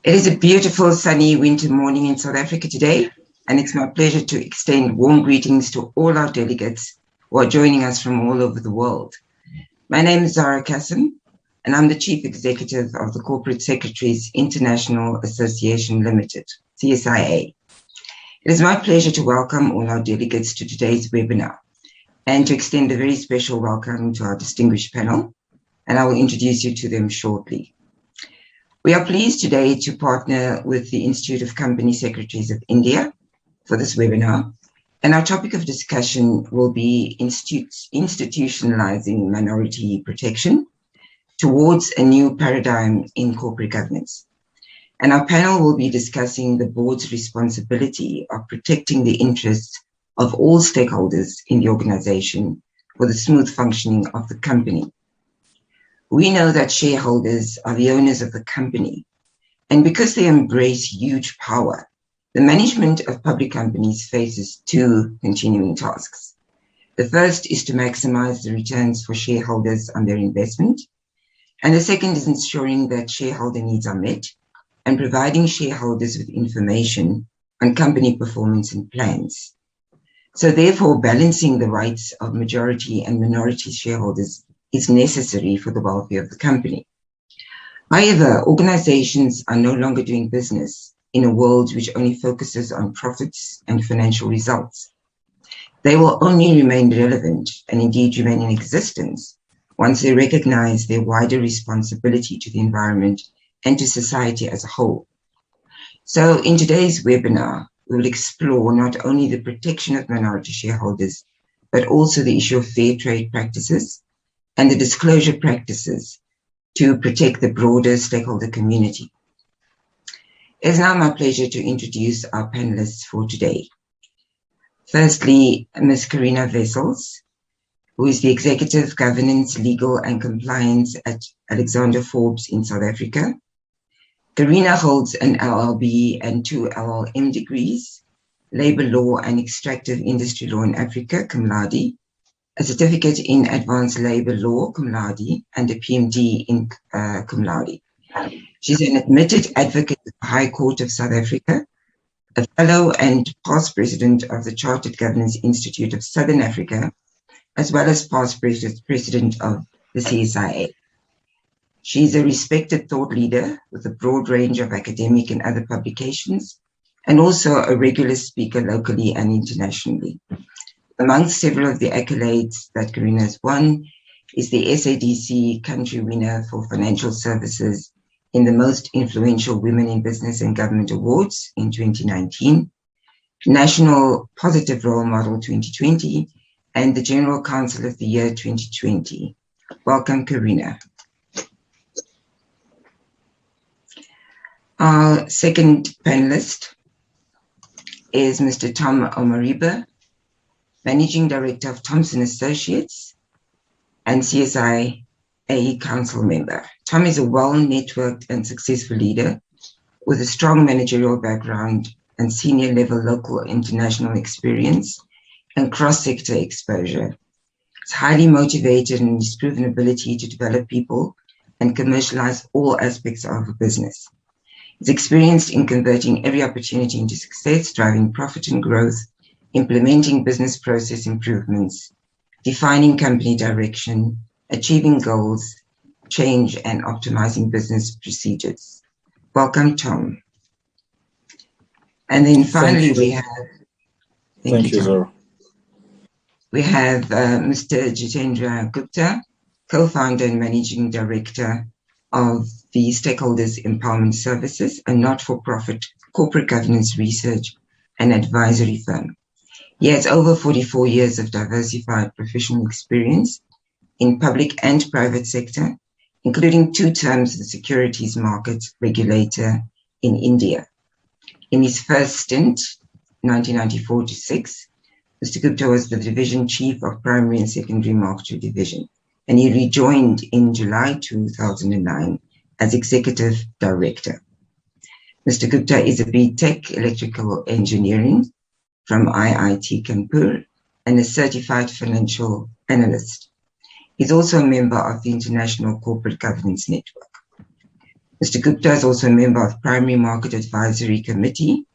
It is a beautiful sunny winter morning in South Africa today, and it's my pleasure to extend warm greetings to all our delegates who are joining us from all over the world. My name is Zara Kassim, and I'm the Chief Executive of the Corporate Secretaries International Association Limited, CSIA. It is my pleasure to welcome all our delegates to today's webinar and to extend a very special welcome to our distinguished panel, and I will introduce you to them shortly. We are pleased today to partner with the Institute of Company Secretaries of India for this webinar, and our topic of discussion will be institutionalizing minority protection towards a new paradigm in corporate governance. And our panel will be discussing the board's responsibility of protecting the interests of all stakeholders in the organization for the smooth functioning of the company. We know that shareholders are the owners of the company, and because they embrace huge power, the management of public companies faces two continuing tasks. The first is to maximize the returns for shareholders on their investment, and the second is ensuring that shareholder needs are met and providing shareholders with information on company performance and plans. So therefore, balancing the rights of majority and minority shareholders is necessary for the welfare of the company. However, organizations are no longer doing business in a world which only focuses on profits and financial results. They will only remain relevant and indeed remain in existence once they recognize their wider responsibility to the environment and to society as a whole. So in today's webinar, we will explore not only the protection of minority shareholders, but also the issue of fair trade practices and the disclosure practices to protect the broader stakeholder community. It is now my pleasure to introduce our panelists for today. Firstly, Ms. Karina Wessels, who is the Executive Governance, Legal and Compliance at Alexander Forbes in South Africa. Karina holds an LLB and 2 LLM degrees, Labor Law and Extractive Industry Law in Africa, cum laude, a certificate in Advanced Labor Law, cum laude, and a PhD in cum laude. She's an admitted advocate of the High Court of South Africa, a fellow and past president of the Chartered Governance Institute of Southern Africa, as well as past president of the CSIA. She's a respected thought leader with a broad range of academic and other publications, and also a regular speaker locally and internationally. Amongst several of the accolades that Karina has won is the SADC Country Winner for Financial Services in the Most Influential Women in Business and Government Awards in 2019, National Positive Role Model 2020, and the General Counsel of the Year 2020. Welcome, Karina. Our second panelist is Mr. Tom Omariba, Managing Director of Thomson Associates and CSIA Council member. Tom is a well-networked and successful leader with a strong managerial background and senior level local international experience and cross-sector exposure. He's highly motivated and his proven ability to develop people and commercialize all aspects of a business. He's experienced in converting every opportunity into success, driving profit and growth, implementing business process improvements, defining company direction, achieving goals, change, and optimizing business procedures. Welcome, Tom. And then finally, we have... Thank you, Zara. We have Mr. Jitendra Gupta, co-founder and managing director of the Stakeholders Empowerment Services, a not-for-profit corporate governance research and advisory firm. He has over 44 years of diversified professional experience in public and private sector, including 2 terms as the securities market regulator in India. In his first stint, 1994 to 6, Mr. Gupta was the division chief of primary and secondary marketing division, and he rejoined in July 2009 as executive director. Mr. Gupta is a BTech electrical engineering from IIT Kanpur and a certified financial analyst. He's also a member of the International Corporate Governance Network. Mr. Gupta is also a member of Primary Market Advisory Committee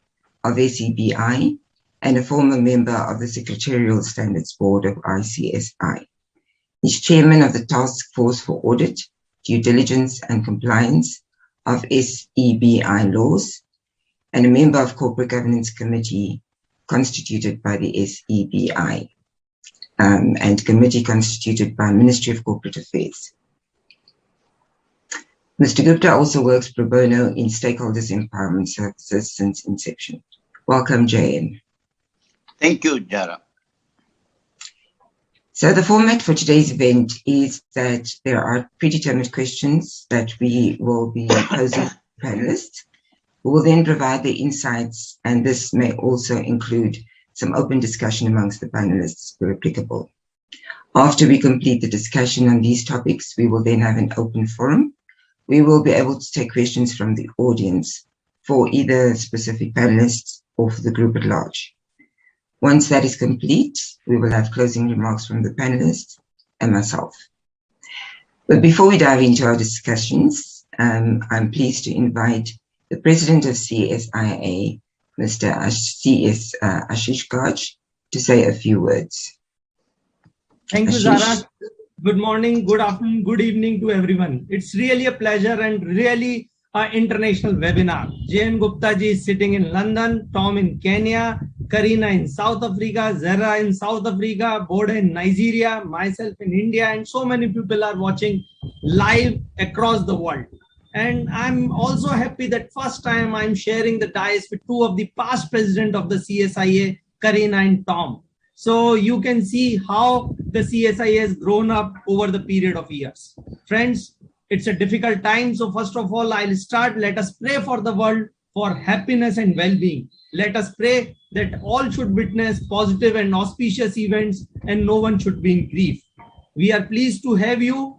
of SEBI and a former member of the Secretarial Standards Board of ICSI. He's chairman of the Task Force for Audit, Due Diligence and Compliance of SEBI laws and a member of Corporate Governance Committee constituted by the SEBI and committee constituted by Ministry of Corporate Affairs. Mr. Gupta also works pro bono in stakeholders empowerment services since inception. Welcome, JM. Thank you, Jara. So the format for today's event is that there are predetermined questions that we will be posing to panelists, who will then provide their insights, and this may also include some open discussion amongst the panelists where applicable. After we complete the discussion on these topics, we will then have an open forum. We will be able to take questions from the audience for either specific panelists or for the group at large. Once that is complete, we will have closing remarks from the panelists and myself. But before we dive into our discussions, I'm pleased to invite the President of CSIA, Mr. Ashish Gaj, to say a few words. Thank you, Zara. Good morning, good afternoon, good evening to everyone. It's really a pleasure and really an international webinar. J.N. Gupta ji is sitting in London, Tom in Kenya, Karina in South Africa, Zara in South Africa, Boda in Nigeria, myself in India, and so many people are watching live across the world. And I'm also happy that first time I'm sharing the dais with two of the past presidents of the CSIA, Karina and Tom. So you can see how the CSIA has grown up over the period of years. Friends, it's a difficult time. So first of all, I'll start. Let us pray for the world for happiness and well-being. Let us pray that all should witness positive and auspicious events and no one should be in grief. We are pleased to have you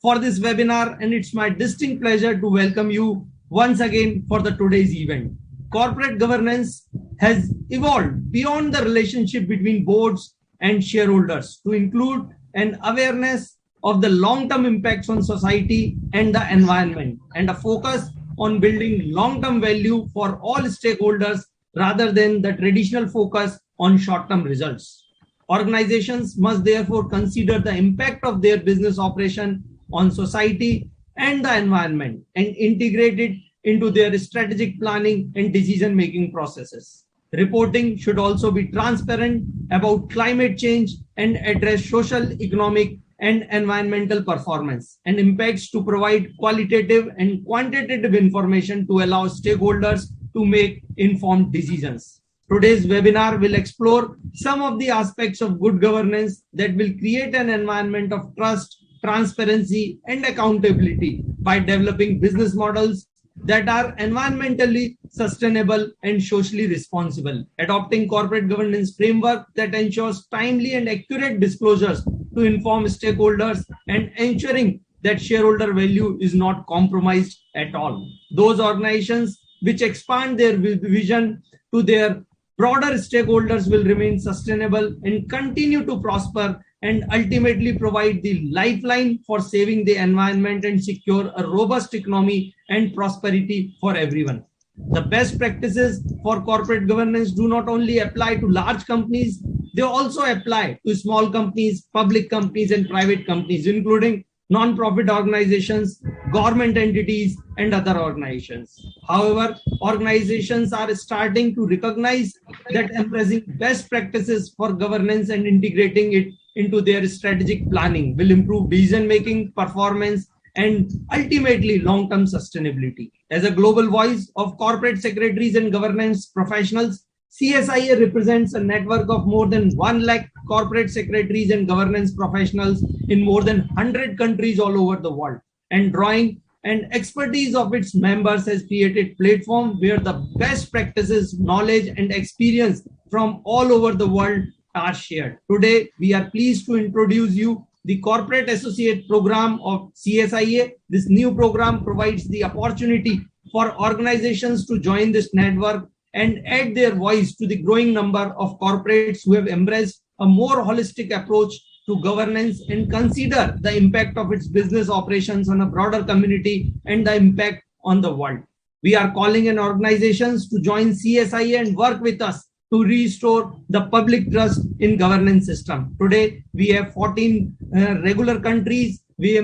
for this webinar, and it's my distinct pleasure to welcome you once again for the today's event. Corporate governance has evolved beyond the relationship between boards and shareholders to include an awareness of the long-term impacts on society and the environment, and a focus on building long-term value for all stakeholders rather than the traditional focus on short-term results. Organizations must therefore consider the impact of their business operation on society and the environment and integrate it into their strategic planning and decision-making processes. Reporting should also be transparent about climate change and address social, economic, and environmental performance and impacts to provide qualitative and quantitative information to allow stakeholders to make informed decisions. Today's webinar will explore some of the aspects of good governance that will create an environment of trust, transparency, and accountability by developing business models that are environmentally sustainable and socially responsible, adopting corporate governance framework that ensures timely and accurate disclosures to inform stakeholders, and ensuring that shareholder value is not compromised at all. Those organizations which expand their vision to their broader stakeholders will remain sustainable and continue to prosper and ultimately provide the lifeline for saving the environment and secure a robust economy and prosperity for everyone. The best practices for corporate governance do not only apply to large companies, they also apply to small companies, public companies, and private companies, including non-profit organizations, government entities, and other organizations. However, organizations are starting to recognize that embracing best practices for governance and integrating it into their strategic planning will improve decision-making, performance, and ultimately long-term sustainability. As a global voice of corporate secretaries and governance professionals, CSIA represents a network of more than 1 lakh corporate secretaries and governance professionals in more than 100 countries all over the world. And drawing and expertise of its members has created a platform where the best practices, knowledge, and experience from all over the world are shared. Today, we are pleased to introduce you the Corporate Associate Program of CSIA. This new program provides the opportunity for organizations to join this network and add their voice to the growing number of corporates who have embraced a more holistic approach to governance and consider the impact of its business operations on a broader community and the impact on the world. We are calling on organizations to join CSIA and work with us to restore the public trust in governance system. Today, we have 14 regular countries. We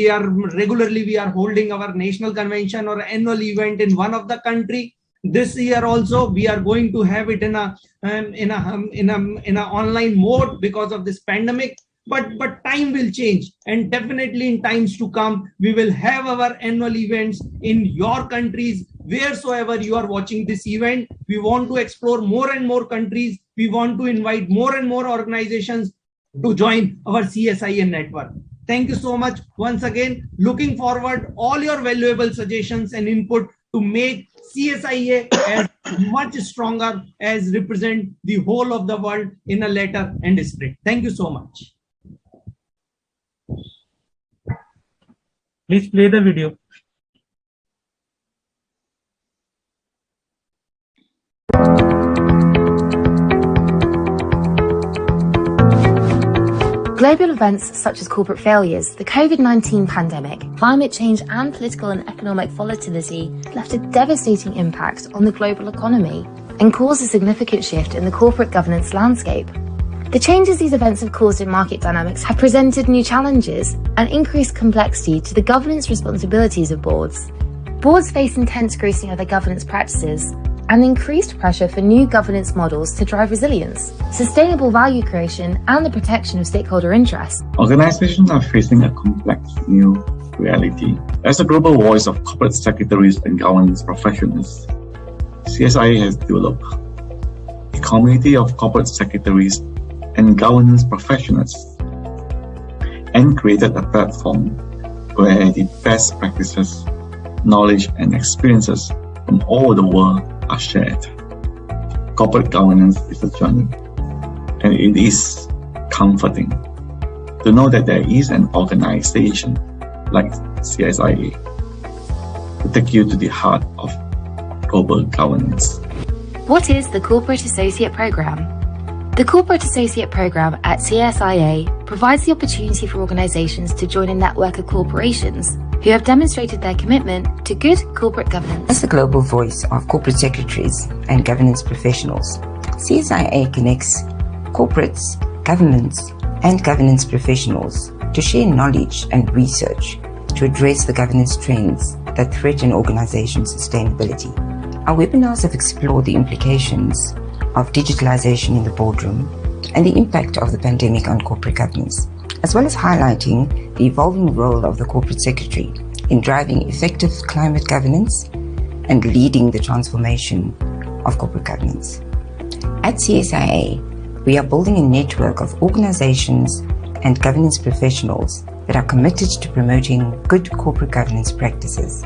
are holding our national convention or annual event in one of the country. This year also we are going to have it in a online mode because of this pandemic. But time will change, and definitely in times to come we will have our annual events in your countries. Wheresoever you are watching this event, we want to explore more and more countries. We want to invite more and more organizations to join our CSIA network. Thank you so much once again. Looking forward all your valuable suggestions and input to make CSIA as much stronger as represent the whole of the world in a letter and spirit. Thank you so much. Please play the video. Global events such as corporate failures, the COVID-19 pandemic, climate change and political and economic volatility left a devastating impact on the global economy and caused a significant shift in the corporate governance landscape. The changes these events have caused in market dynamics have presented new challenges and increased complexity to the governance responsibilities of boards. Boards face intense scrutiny of their governance practices and increased pressure for new governance models to drive resilience, sustainable value creation, and the protection of stakeholder interests. Organizations are facing a complex new reality. As a global voice of corporate secretaries and governance professionals, CSIA has developed a community of corporate secretaries and governance professionals and created a platform where the best practices, knowledge, and experiences from all over the world are shared. Corporate governance is a journey, and it is comforting to know that there is an organization like CSIA to take you to the heart of global governance. What is the Corporate Associate Programme? The Corporate Associate Programme at CSIA provides the opportunity for organisations to join a network of corporations who have demonstrated their commitment to good corporate governance. As the global voice of corporate secretaries and governance professionals, CSIA connects corporates, governments, and governance professionals to share knowledge and research to address the governance trends that threaten organizations' sustainability. Our webinars have explored the implications of digitalization in the boardroom and the impact of the pandemic on corporate governance, as well as highlighting the evolving role of the corporate secretary in driving effective climate governance and leading the transformation of corporate governance. At CSIA, we are building a network of organizations and governance professionals that are committed to promoting good corporate governance practices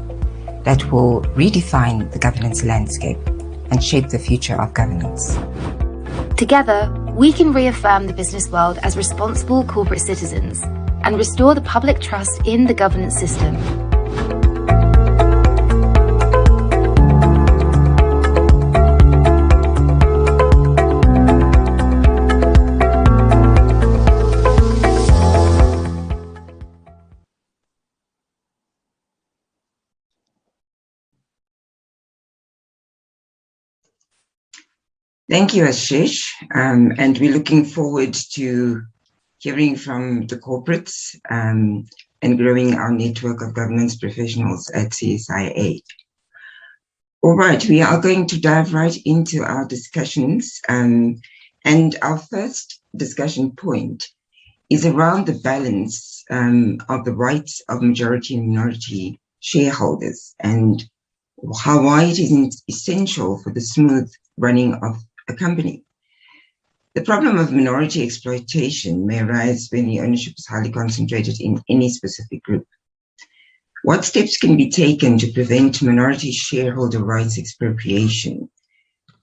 that will redefine the governance landscape and shape the future of governance. Together, we can reaffirm the business world as responsible corporate citizens and restore the public trust in the governance system. Thank you, Ashish. And we're looking forward to hearing from the corporates and growing our network of governance professionals at CSIA. All right, we are going to dive right into our discussions. And our first discussion point is around the balance of the rights of majority and minority shareholders and why it is essential for the smooth running of a company. The problem of minority exploitation may arise when the ownership is highly concentrated in any specific group. What steps can be taken to prevent minority shareholder rights expropriation?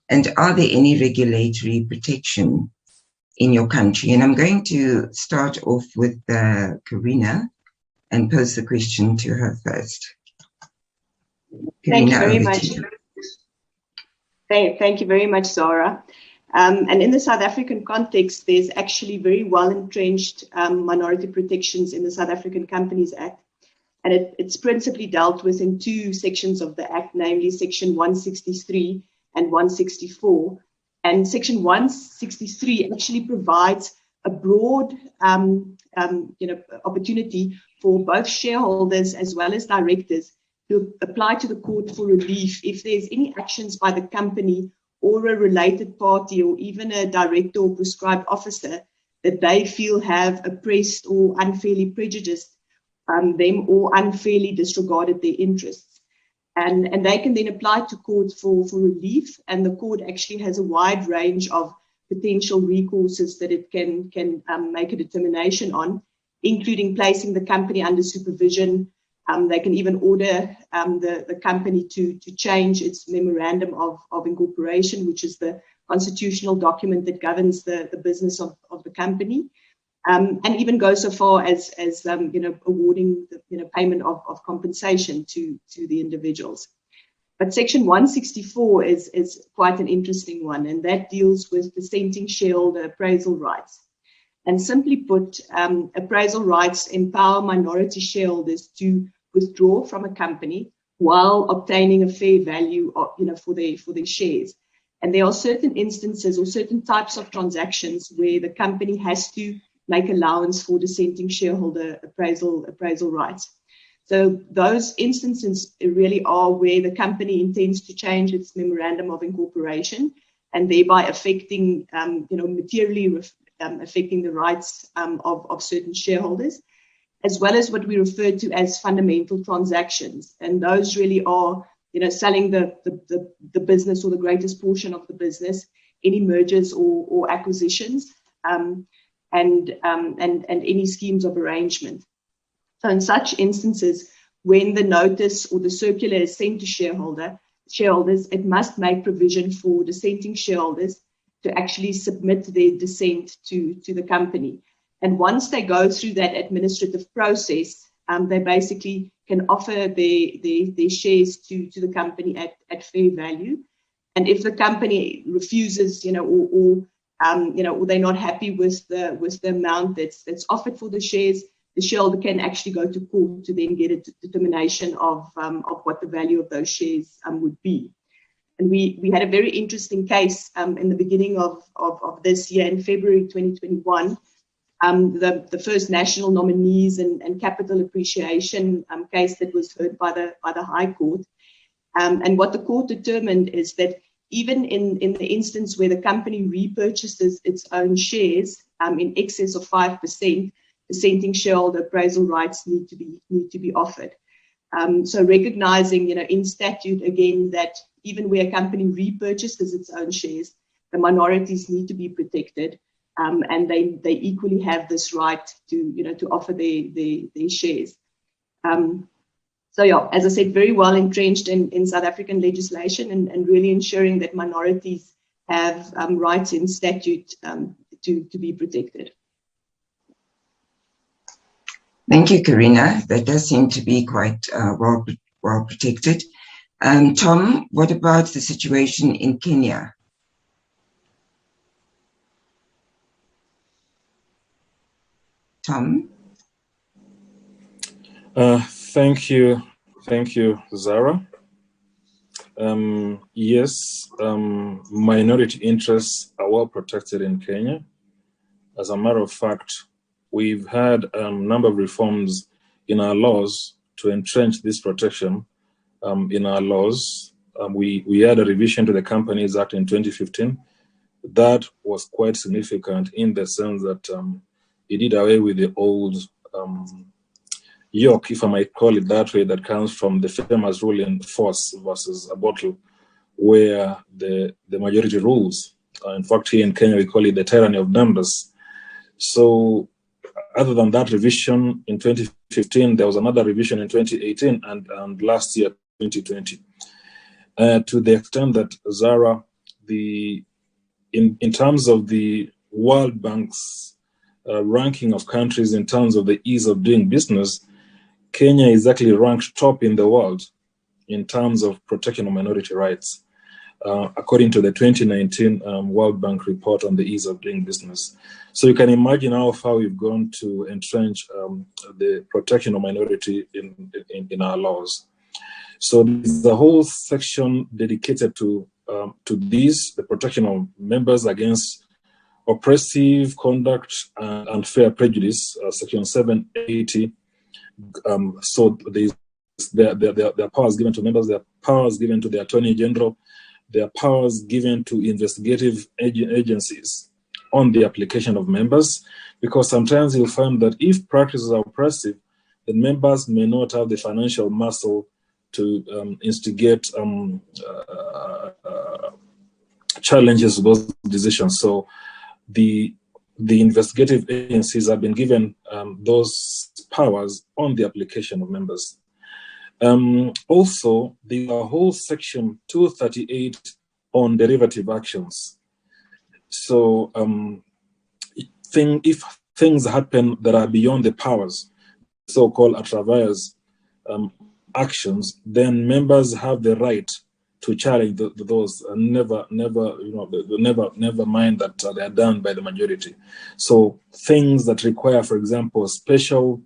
And are there any regulatory protection in your country? And I'm going to start off with Karina and pose the question to her first. Thank you very much. Thank you very much, Zora. And in the South African context, there's actually very well entrenched minority protections in the South African Companies Act. And it's principally dealt with in two sections of the Act, namely Section 163 and 164. And Section 163 actually provides a broad opportunity for both shareholders as well as directors to apply to the court for relief if there's any actions by the company or a related party or even a director or prescribed officer that they feel have oppressed or unfairly prejudiced them or unfairly disregarded their interests. And they can then apply to court for relief, and the court actually has a wide range of potential recourses that it can make a determination on, including placing the company under supervision. They can even order the company to change its memorandum of incorporation, which is the constitutional document that governs the business of the company, and even go so far as awarding the payment of compensation to the individuals. But Section 164 is quite an interesting one, and that deals with dissenting shareholder appraisal rights. And simply put, appraisal rights empower minority shareholders to withdraw from a company while obtaining a fair value for their shares. And there are certain instances or certain types of transactions where the company has to make allowance for dissenting shareholder appraisal rights. So those instances really are where the company intends to change its memorandum of incorporation and thereby affecting, materially affecting the rights of certain shareholders, as well as what we refer to as fundamental transactions. And those really are, selling the business or the greatest portion of the business, any mergers or acquisitions, and any schemes of arrangement. So in such instances, when the notice or the circular is sent to shareholders, it must make provision for dissenting shareholders to actually submit their dissent to the company. And once they go through that administrative process, they basically can offer their shares to the company at fair value. And if the company refuses, or they're not happy with the amount that's offered for the shares, the shareholder can actually go to court to then get a determination of what the value of those shares would be. And we had a very interesting case in the beginning of this year, in February 2021, the first national nominees and capital appreciation case that was heard by the High Court. And what the court determined is that even in the instance where the company repurchases its own shares in excess of 5%, dissenting shareholder appraisal rights need to be offered. So recognizing, in statute again, that even where a company repurchases its own shares, the minorities need to be protected, and they equally have this right to offer their shares. So yeah, as I said, very well entrenched in South African legislation and really ensuring that minorities have rights in statute to be protected. Thank you, Karina. That does seem to be quite well protected. Tom, what about the situation in Kenya? Tom? Thank you, Zara. Yes, minority interests are well protected in Kenya. As a matter of fact, we've had a number of reforms in our laws to entrench this protection in our laws. We had a revision to the Companies Act in 2015. That was quite significant in the sense that it did away with the old yoke, if I might call it that way, that comes from the famous rule in force versus a bottle, where the majority rules. In fact, here in Kenya, we call it the tyranny of numbers. So other than that revision in 2015, there was another revision in 2018 and last year, 2020. To the extent that, Zara, in terms of the World Bank's ranking of countries in terms of the ease of doing business, Kenya is actually ranked top in the world in terms of protection of minority rights. according to the 2019 World Bank report on the ease of doing business. So you can imagine how far we've gone to entrench the protection of minority in our laws. So there's a whole section dedicated to this, the protection of members against oppressive conduct and unfair prejudice, section 780. So there are powers given to members, there are powers given to the Attorney General, there are powers given to investigative agencies on the application of members, because sometimes you'll find that if practices are oppressive, the members may not have the financial muscle to instigate challenges to those decisions. So the investigative agencies have been given those powers on the application of members. Also, there's a whole section 238 on derivative actions. So if things happen that are beyond the powers, so-called attraverse actions, then members have the right to challenge those, and never mind that they are done by the majority. So things that require, for example, special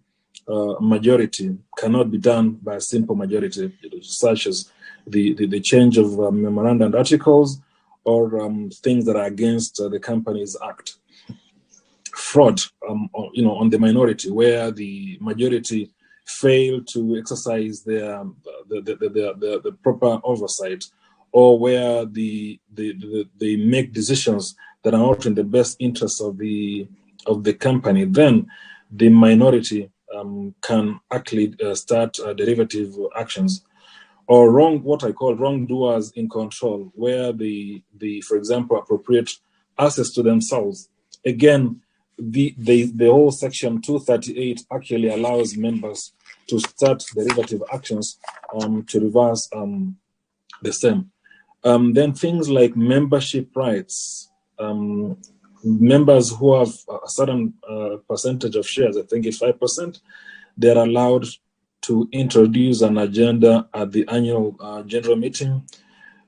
majority cannot be done by a simple majority, such as the change of memoranda and articles, or things that are against the Companies Act. Fraud, on the minority, where the majority fail to exercise the proper oversight, or where they make decisions that are not in the best interest of the company, then the minority can actually start derivative actions, or what I call wrongdoers in control, where they for example, appropriate access to themselves. Again, the whole section 238 actually allows members to start derivative actions to reverse the same. Then things like membership rights. Members who have a certain percentage of shares, I think it's 5%, they're allowed to introduce an agenda at the annual general meeting.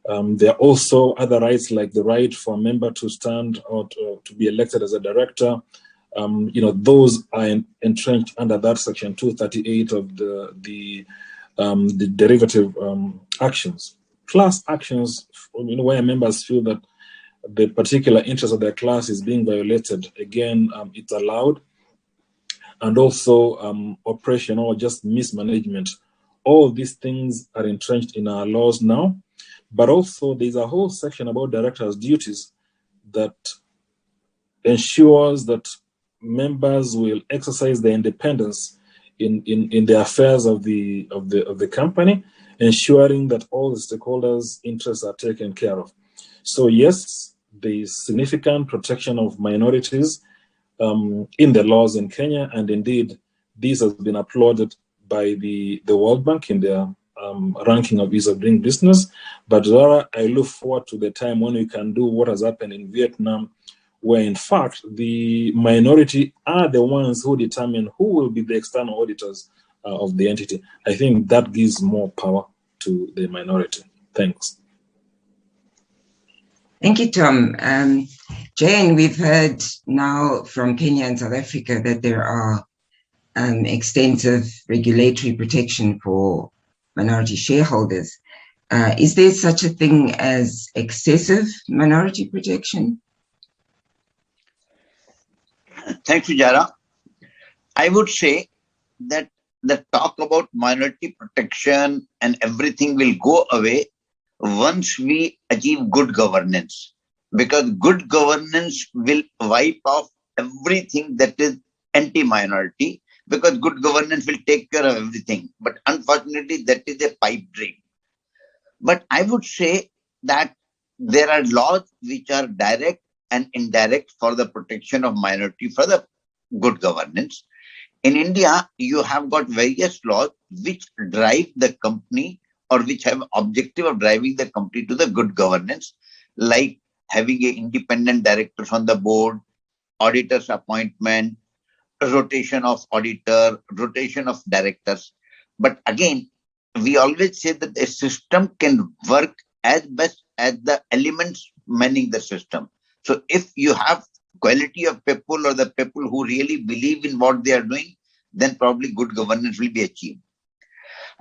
There are also other rights, like the right for a member to stand or to be elected as a director. Those are entrenched under that section 238 of the derivative actions. Class actions, where members feel that the particular interest of their class is being violated, again, it's allowed. And also oppression or just mismanagement. All these things are entrenched in our laws now. But also there's a whole section about directors' duties that ensures that members will exercise their independence in the affairs of the company, ensuring that all the stakeholders' interests are taken care of. So yes, there is significant protection of minorities in the laws in Kenya, and indeed, this has been applauded by the World Bank in their ranking of ease of doing business. But Zara, I look forward to the time when we can do what has happened in Vietnam, where in fact the minority are the ones who determine who will be the external auditors of the entity. I think that gives more power to the minority. Thanks. Thank you, Tom. Jane, we've heard now from Kenya and South Africa that there are extensive regulatory protection for minority shareholders. Is there such a thing as excessive minority protection? Thank you, Jara. I would say that the talk about minority protection and everything will go away once we achieve good governance, because good governance will wipe off everything that is anti-minority, because good governance will take care of everything. But unfortunately, that is a pipe dream. But I would say that there are laws which are direct and indirect for the protection of minority for the good governance. In India, you have got various laws which drive the company, or which have objective of driving the company to the good governance, like having an independent directors on the board, auditors appointment, rotation of auditor, rotation of directors. But again, we always say that a system can work as best as the elements manning the system. So if you have quality of people or the people who really believe in what they are doing, then probably good governance will be achieved.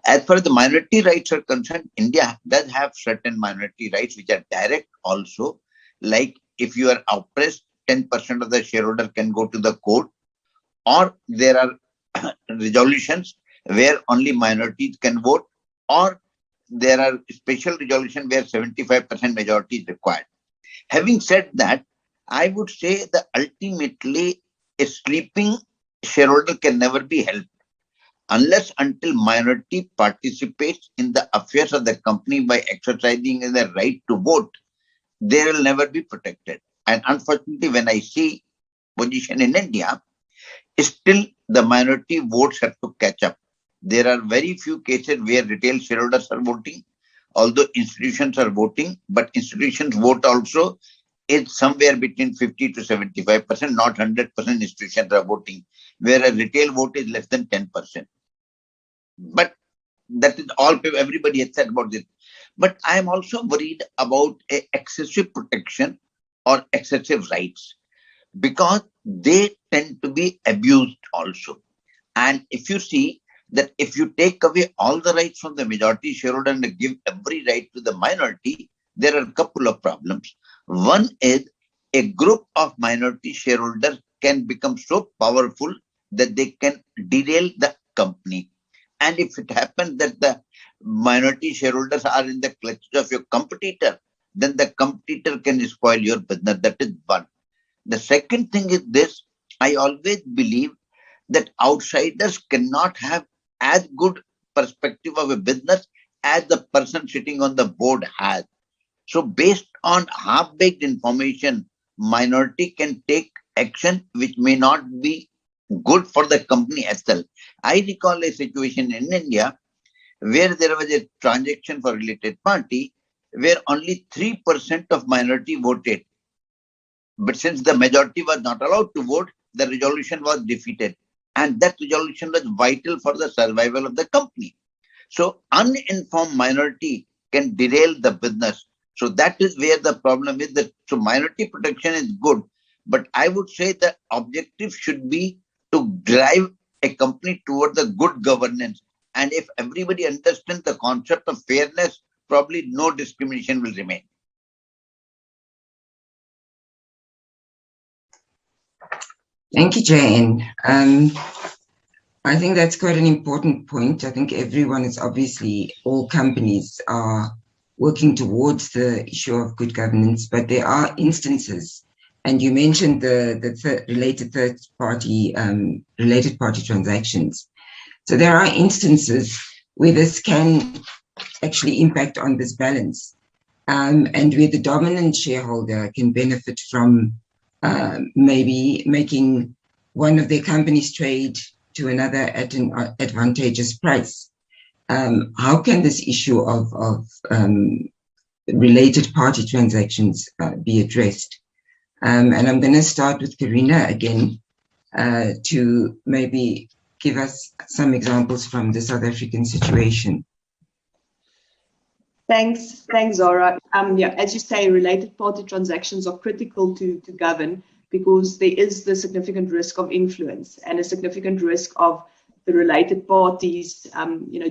As far as the minority rights are concerned, India does have certain minority rights which are direct also. Like if you are oppressed, 10% of the shareholder can go to the court, or there are resolutions where only minorities can vote, or there are special resolutions where 75% majority is required. Having said that, I would say that ultimately a sleeping shareholder can never be helped unless until minority participates in the affairs of the company by exercising their right to vote. They will never be protected. And unfortunately, when I see position in India, still the minority votes have to catch up. There are very few cases where retail shareholders are voting, although institutions are voting, but institutions vote also is somewhere between 50 to 75%, not 100% institutions are voting, whereas retail vote is less than 10%. But that is all everybody has said about this. But I am also worried about excessive protection or excessive rights, because they tend to be abused also. And if you see that if you take away all the rights from the majority shareholder and give every right to the minority, there are a couple of problems. One is a group of minority shareholders can become so powerful that they can derail the company. And if it happens that the minority shareholders are in the clutches of your competitor, then the competitor can spoil your business. That is one. The second thing is this: I always believe that outsiders cannot have as good perspective of a business as the person sitting on the board has. So based on half-baked information, minority can take action which may not be good for the company as well. I recall a situation in India where there was a transaction for related party where only 3% of minority voted. But since the majority was not allowed to vote, the resolution was defeated. And that resolution was vital for the survival of the company. So uninformed minority can derail the business. So that is where the problem is. That so minority protection is good, but I would say the objective should be to drive a company toward the good governance. And if everybody understands the concept of fairness, probably no discrimination will remain. Thank you, JN. I think that's quite an important point. I think everyone is obviously, all companies are working towards the issue of good governance, but there are instances, and you mentioned the related party transactions. So there are instances where this can actually impact on this balance, and where the dominant shareholder can benefit from maybe making one of their companies trade to another at an advantageous price. How can this issue of related party transactions be addressed? And I'm going to start with Karina again to maybe give us some examples from the South African situation. Thanks, Zara. Yeah, as you say, related party transactions are critical to govern, because there is the significant risk of influence and a significant risk of the related parties,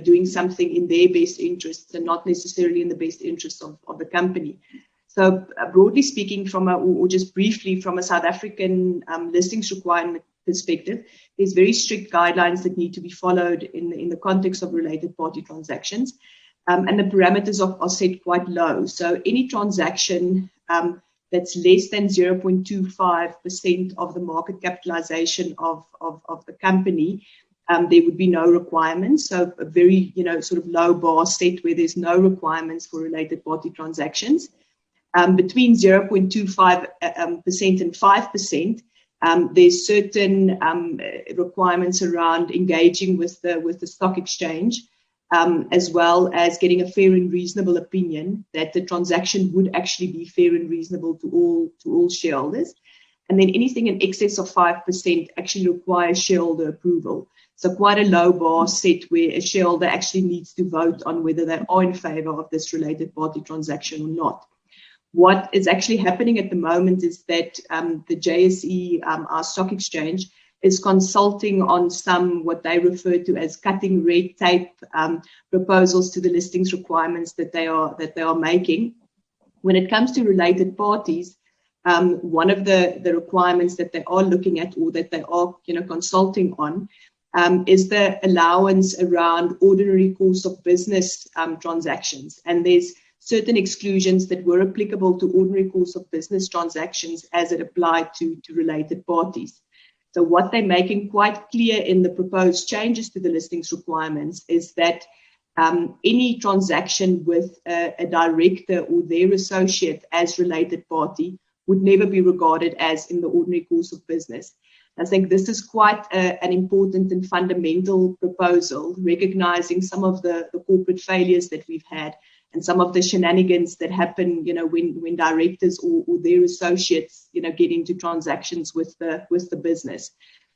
doing something in their best interests and not necessarily in the best interests of the company. So broadly speaking, or just briefly, from a South African listings requirement perspective, there's very strict guidelines that need to be followed in the context of related party transactions. And the parameters are set quite low. So any transaction that's less than 0.25% of the market capitalization of the company, there would be no requirements. So a very, sort of low bar set where there's no requirements for related party transactions. Between 0.25% and 5%, there's certain requirements around engaging with the stock exchange, as well as getting a fair and reasonable opinion that the transaction would actually be fair and reasonable to all shareholders. And then anything in excess of 5% actually requires shareholder approval. So quite a low bar set where a shareholder actually needs to vote on whether they are in favor of this related party transaction or not. What is actually happening at the moment is that the JSE, our stock exchange, is consulting on some what they refer to as cutting red tape proposals to the listings requirements that they are making. When it comes to related parties, one of the requirements that they are looking at, or that they are consulting on, is the allowance around ordinary course of business transactions. And there's certain exclusions that were applicable to ordinary course of business transactions as it applied to related parties. So what they're making quite clear in the proposed changes to the listings requirements is that any transaction with a director or their associate as related party would never be regarded as in the ordinary course of business. I think this is quite an important and fundamental proposal, recognizing some of the corporate failures that we've had and some of the shenanigans that happen, when directors or their associates, get into transactions with the business.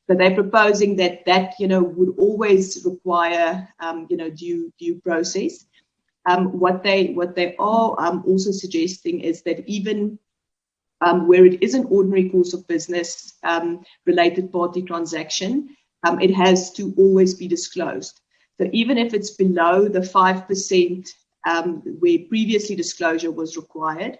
So they're proposing that would always require, due process. What they are also suggesting is that even where it is an ordinary course of business related party transaction, it has to always be disclosed. So even if it's below the 5% where previously disclosure was required,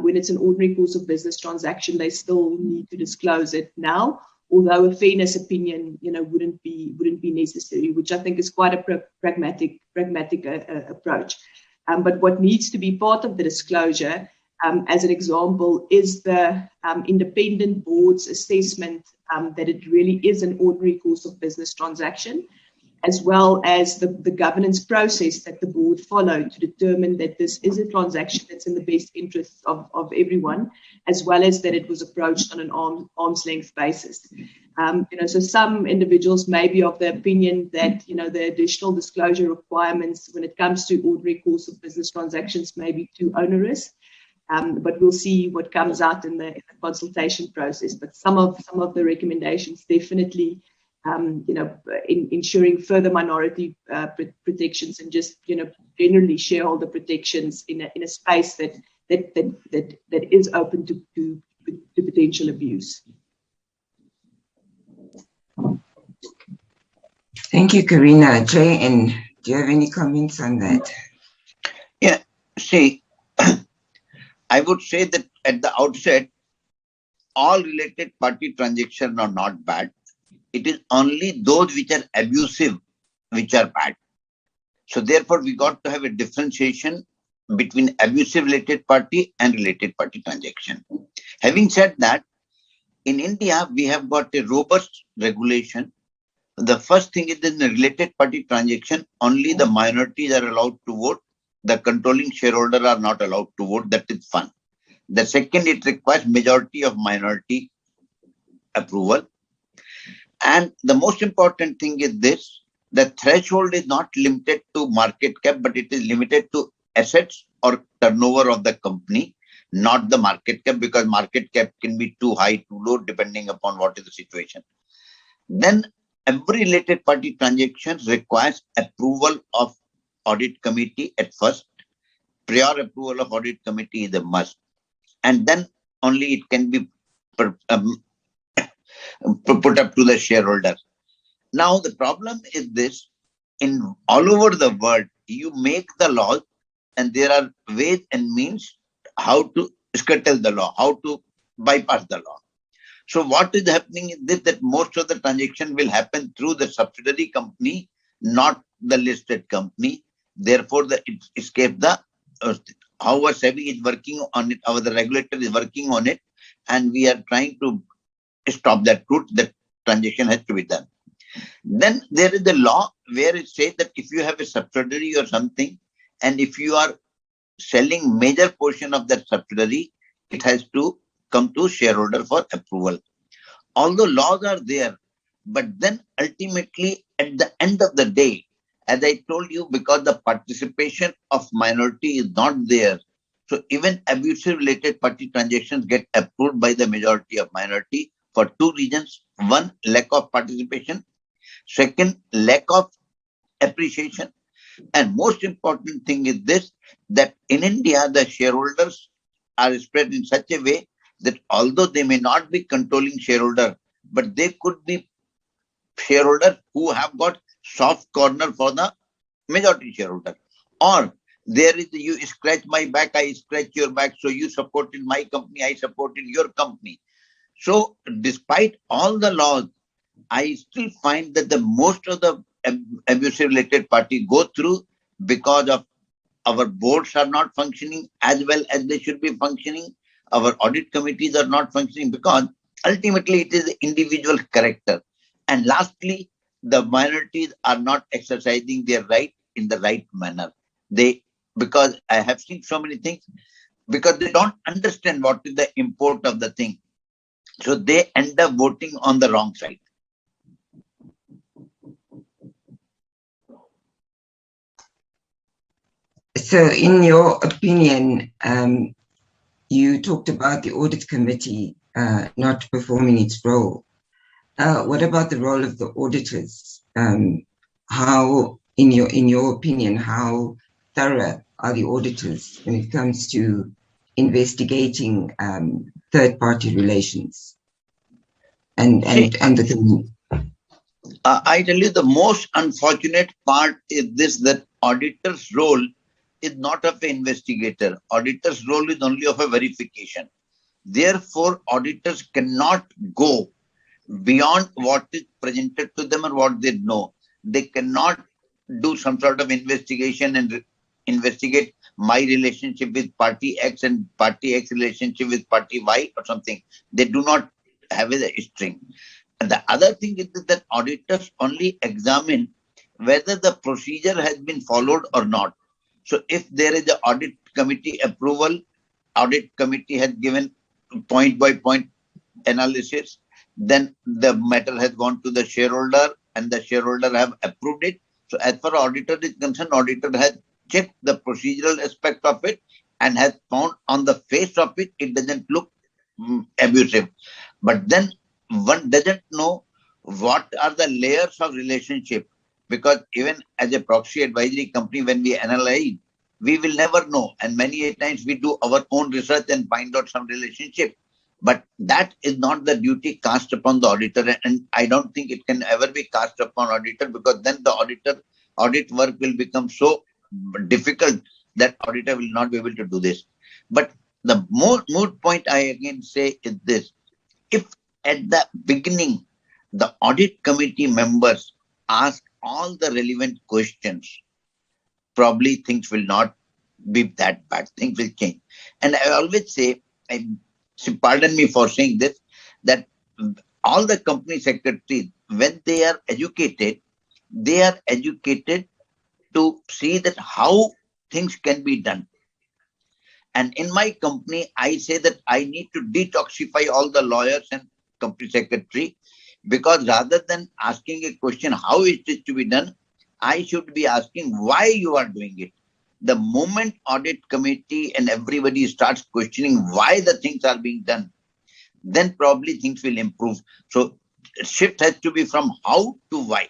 when it's an ordinary course of business transaction, they still need to disclose it now, although a fairness opinion, wouldn't be necessary, which I think is quite a pragmatic approach. But what needs to be part of the disclosure, as an example, is the independent board's assessment that it really is an ordinary course of business transaction, as well as the governance process that the board followed to determine that this is a transaction that's in the best interests of everyone, as well as that it was approached on an arm's length basis. So some individuals may be of the opinion that, the additional disclosure requirements when it comes to ordinary course of business transactions may be too onerous. But we'll see what comes out in the consultation process. But some of the recommendations definitely, ensuring further minority protections and just, generally shareholder protections in a space that is open to potential abuse. Thank you, Karina. Jay, and do you have any comments on that? Yeah, see, I would say that at the outset, all related party transactions are not bad. It is only those which are abusive which are bad. So therefore, we got to have a differentiation between abusive related party and related party transaction. Having said that, in India, we have got a robust regulation. The first thing is in the related party transaction, only the minorities are allowed to vote. The controlling shareholders are not allowed to vote. That is fun. The second, it requires majority of minority approval. And the most important thing is this: the threshold is not limited to market cap, but it is limited to assets or turnover of the company, not the market cap, because market cap can be too high, too low, depending upon what is the situation. Then every related party transaction requires approval of audit committee at first. Prior approval of audit committee is a must. And then only it can be put up to the shareholder. Now, the problem is this: in all over the world, you make the laws and there are ways and means how to scuttle the law, how to bypass the law. So what is happening is this, that most of the transaction will happen through the subsidiary company, not the listed company. Therefore, it escapes the, however, SEBI is working on it, the regulator is working on it, and we are trying to stop that route. That transaction has to be done. Then there is the law where it says that if you have a subsidiary or something, and if you are selling major portion of that subsidiary, it has to come to shareholder for approval. Although laws are there, but then ultimately at the end of the day, as I told you, because the participation of minority is not there, so even abusive related party transactions get approved by the majority of minority for two reasons. One, lack of participation. Second, lack of appreciation. And most important thing is this, that in India, the shareholders are spread in such a way that although they may not be controlling shareholder, but they could be shareholder who have got soft corner for the majority shareholder. Or there is, you scratch my back, I scratch your back, so you supported my company, I supported your company. So despite all the laws, I still find that the most of the abusive related party go through because of our boards are not functioning as well as they should be functioning. Our audit committees are not functioning because ultimately it is the individual character. And lastly, the minorities are not exercising their right in the right manner. Because I have seen so many things, because they don't understand what is the import of the thing. So they end up voting on the wrong side. So in your opinion, you talked about the audit committee not performing its role. What about the role of the auditors? How, in your opinion, how thorough are the auditors when it comes to investigating third-party relations and the I tell you, the most unfortunate part is this, that auditor's role is not of an investigator. Auditor's role is only of a verification. Therefore, auditors cannot go beyond what is presented to them or what they know. They cannot do some sort of investigation and investigate my relationship with party X and party X relationship with party Y or something. They do not have a string. And the other thing is that auditors only examine whether the procedure has been followed or not. So if there is an audit committee approval, audit committee has given point by point analysis, then the matter has gone to the shareholder and the shareholder have approved it. So as far as auditor is concerned, auditor has checked the procedural aspect of it and has found on the face of it, it doesn't look abusive. But then one doesn't know what are the layers of relationship, because even as a proxy advisory company, when we analyze, we will never know. And many times we do our own research and find out some relationship. But that is not the duty cast upon the auditor. And I don't think it can ever be cast upon auditor, because then the audit work will become so difficult that auditor will not be able to do this. But the moot point I again say is this: if at the beginning the audit committee members ask all the relevant questions, probably things will not be that bad. Things will change. And I always say, pardon me for saying this, that all the company secretaries, when they are educated to see that how things can be done. And in my company, I say that I need to detoxify all the lawyers and company secretary, because rather than asking a question, how is it to be done, I should be asking why you are doing it. The moment audit committee and everybody starts questioning why the things are being done, then probably things will improve. So shift has to be from how to why.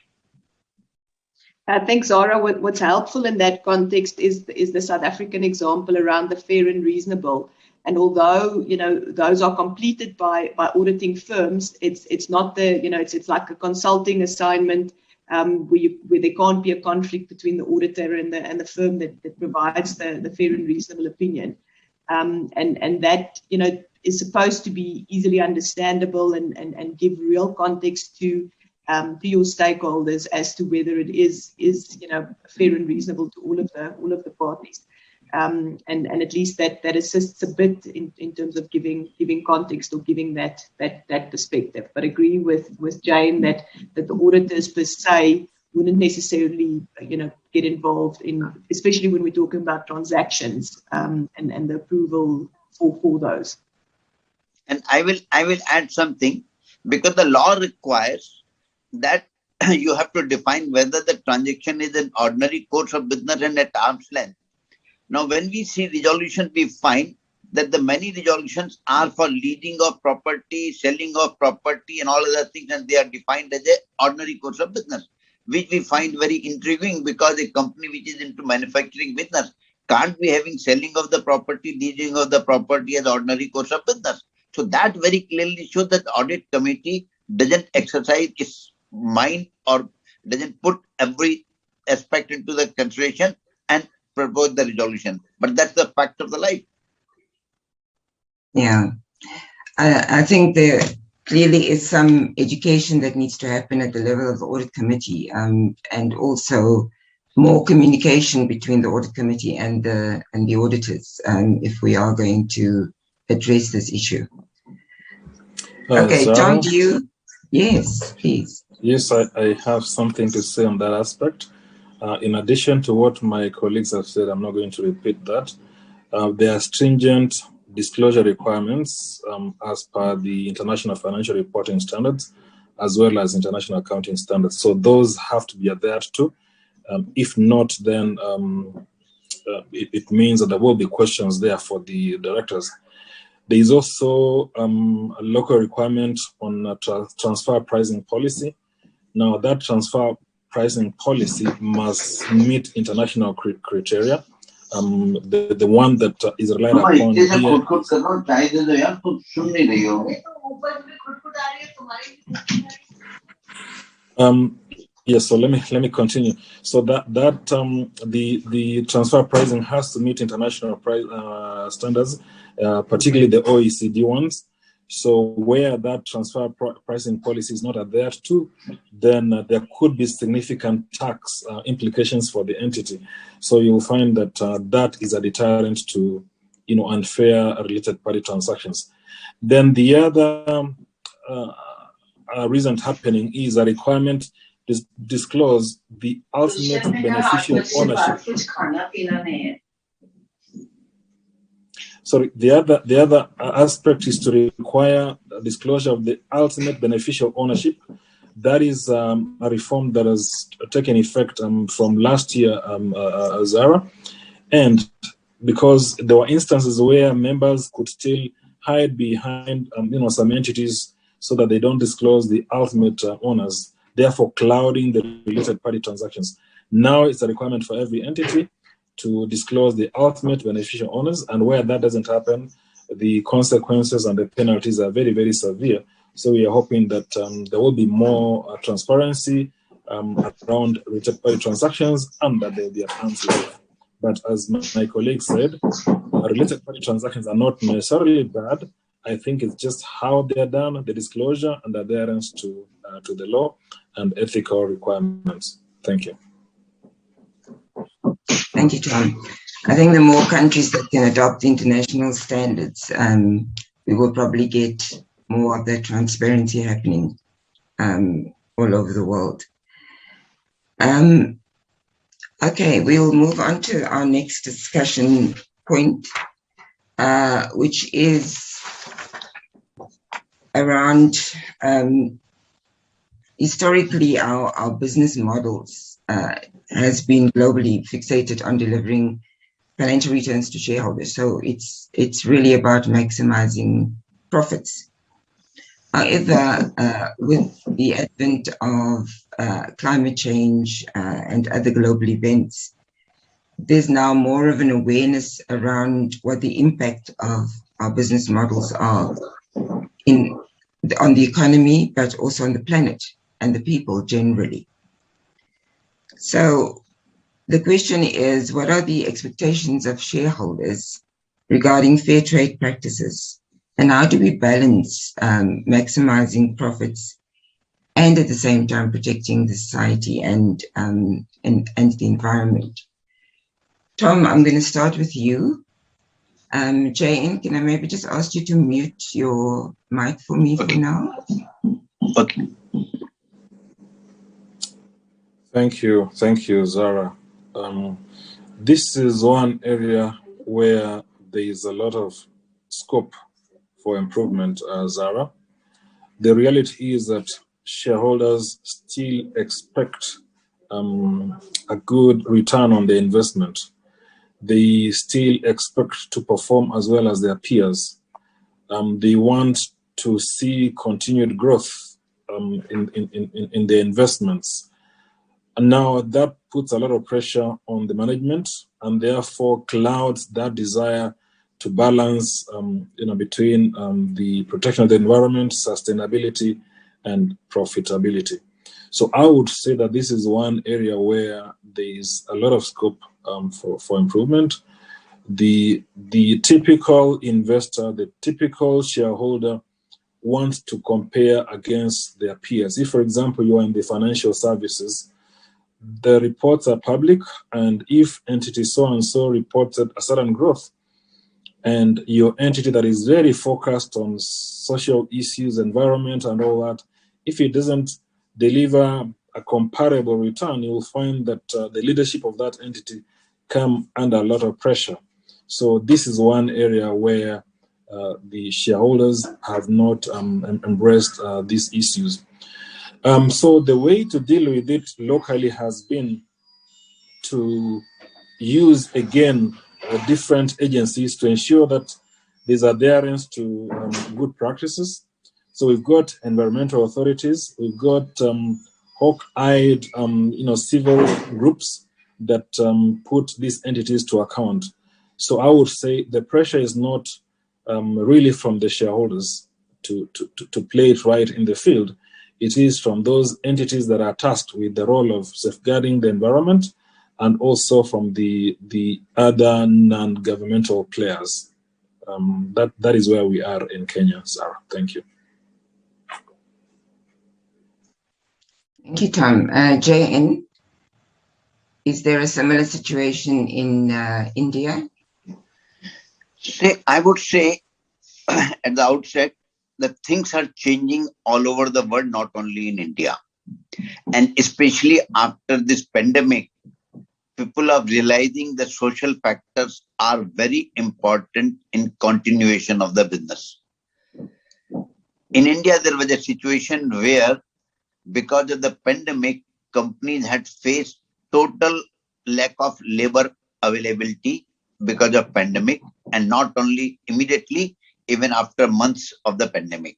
Thanks, Zara. What's helpful in that context is the South African example around the fair and reasonable. And although those are completed by auditing firms, it's not it's like a consulting assignment where there can't be a conflict between the auditor and the firm that provides the fair and reasonable opinion. And that is supposed to be easily understandable and give real context to your stakeholders as to whether it is fair and reasonable to all of the parties, and at least that assists a bit in terms of giving context or giving that perspective. But agree with Jane that the auditors per se wouldn't necessarily get involved in, especially when we're talking about transactions and the approval for those. And I will add something, because the law requires that you have to define whether the transaction is an ordinary course of business and at arm's length. Now, when we see resolution, we find that the many resolutions are for leasing of property, selling of property and all other things, and they are defined as an ordinary course of business, which we find very intriguing, because a company which is into manufacturing business can't be having selling of the property, leasing of the property as ordinary course of business. So that very clearly shows that the audit committee doesn't exercise its mind or doesn't put every aspect into the consideration and propose the resolution. But that's the fact of the life. Yeah, I think there clearly is some education that needs to happen at the level of the audit committee, and also more communication between the audit committee and the auditors, if we are going to address this issue. Okay, Zara? Tom, do you? Yes, please. Yes, I have something to say on that aspect. In addition to what my colleagues have said, I'm not going to repeat that. There are stringent disclosure requirements as per the International Financial Reporting Standards, as well as International Accounting Standards. So those have to be adhered to. If not, then it means that there will be questions there for the directors. There is also a local requirement on transfer pricing policy. Now, that transfer pricing policy must meet international criteria. The one that is relied upon here yes, so let me continue. So that the transfer pricing has to meet international price standards, particularly the OECD ones. So where that transfer pricing policy is not adhered to, then there could be significant tax implications for the entity. So you'll find that that is a deterrent to, unfair related party transactions. Then the other recent happening is a requirement to disclose the ultimate beneficial ownership. Sorry, the other aspect is to require a disclosure of the ultimate beneficial ownership. That is a reform that has taken effect from last year, Zara. And because there were instances where members could still hide behind some entities so that they don't disclose the ultimate owners, therefore clouding the related party transactions. Now it's a requirement for every entity to disclose the ultimate beneficial owners, and where that doesn't happen, the consequences and the penalties are very, very severe. So we are hoping that there will be more transparency around related party transactions, and that there will be a arm's length. But as my colleague said, related party transactions are not necessarily bad. I think it's just how they're done, the disclosure and adherence to the law and ethical requirements. Thank you. Thank you, Tom. I think the more countries that can adopt international standards, we will probably get more of that transparency happening all over the world. Okay, we'll move on to our next discussion point, which is around historically our business models has been globally fixated on delivering financial returns to shareholders. So it's really about maximizing profits. However, with the advent of climate change and other global events, there's now more of an awareness around what the impact of our business models are on the economy, but also on the planet and the people generally. So the question is, what are the expectations of shareholders regarding fair trade practices? And how do we balance maximizing profits and at the same time protecting the society and the environment? Tom, I'm going to start with you. Jane, can I maybe just ask you to mute your mic for me for now? Okay. Thank you, Zara. This is one area where there is a lot of scope for improvement, Zara. The reality is that shareholders still expect a good return on their investment. They still expect to perform as well as their peers. They want to see continued growth in their investments. And now that puts a lot of pressure on the management and therefore clouds that desire to balance between the protection of the environment, sustainability, and profitability. So I would say that this is one area where there is a lot of scope for improvement. The typical investor, the typical shareholder wants to compare against their peers. If, for example, you are in the financial services, the reports are public, and if entity so-and-so reported a certain growth, and your entity that is very focused on social issues, environment, and all that, if it doesn't deliver a comparable return, you will find that the leadership of that entity come under a lot of pressure. So this is one area where the shareholders have not embraced these issues. So the way to deal with it locally has been to use, again, different agencies to ensure that there's adherence to good practices. So we've got environmental authorities, we've got hawk-eyed, civil groups that put these entities to account. So I would say the pressure is not really from the shareholders to play it right in the field. It is from those entities that are tasked with the role of safeguarding the environment, and also from the other non-governmental players. That is where we are in Kenya, Sarah. Thank you. Thank you, Tom. JN, is there a similar situation in India? I would say at the outset that things are changing all over the world, not only in India. And especially after this pandemic, people are realizing that social factors are very important in continuation of the business. In India, there was a situation where, because of the pandemic, companies had faced total lack of labor availability because of pandemic, and not only immediately, even after months of the pandemic.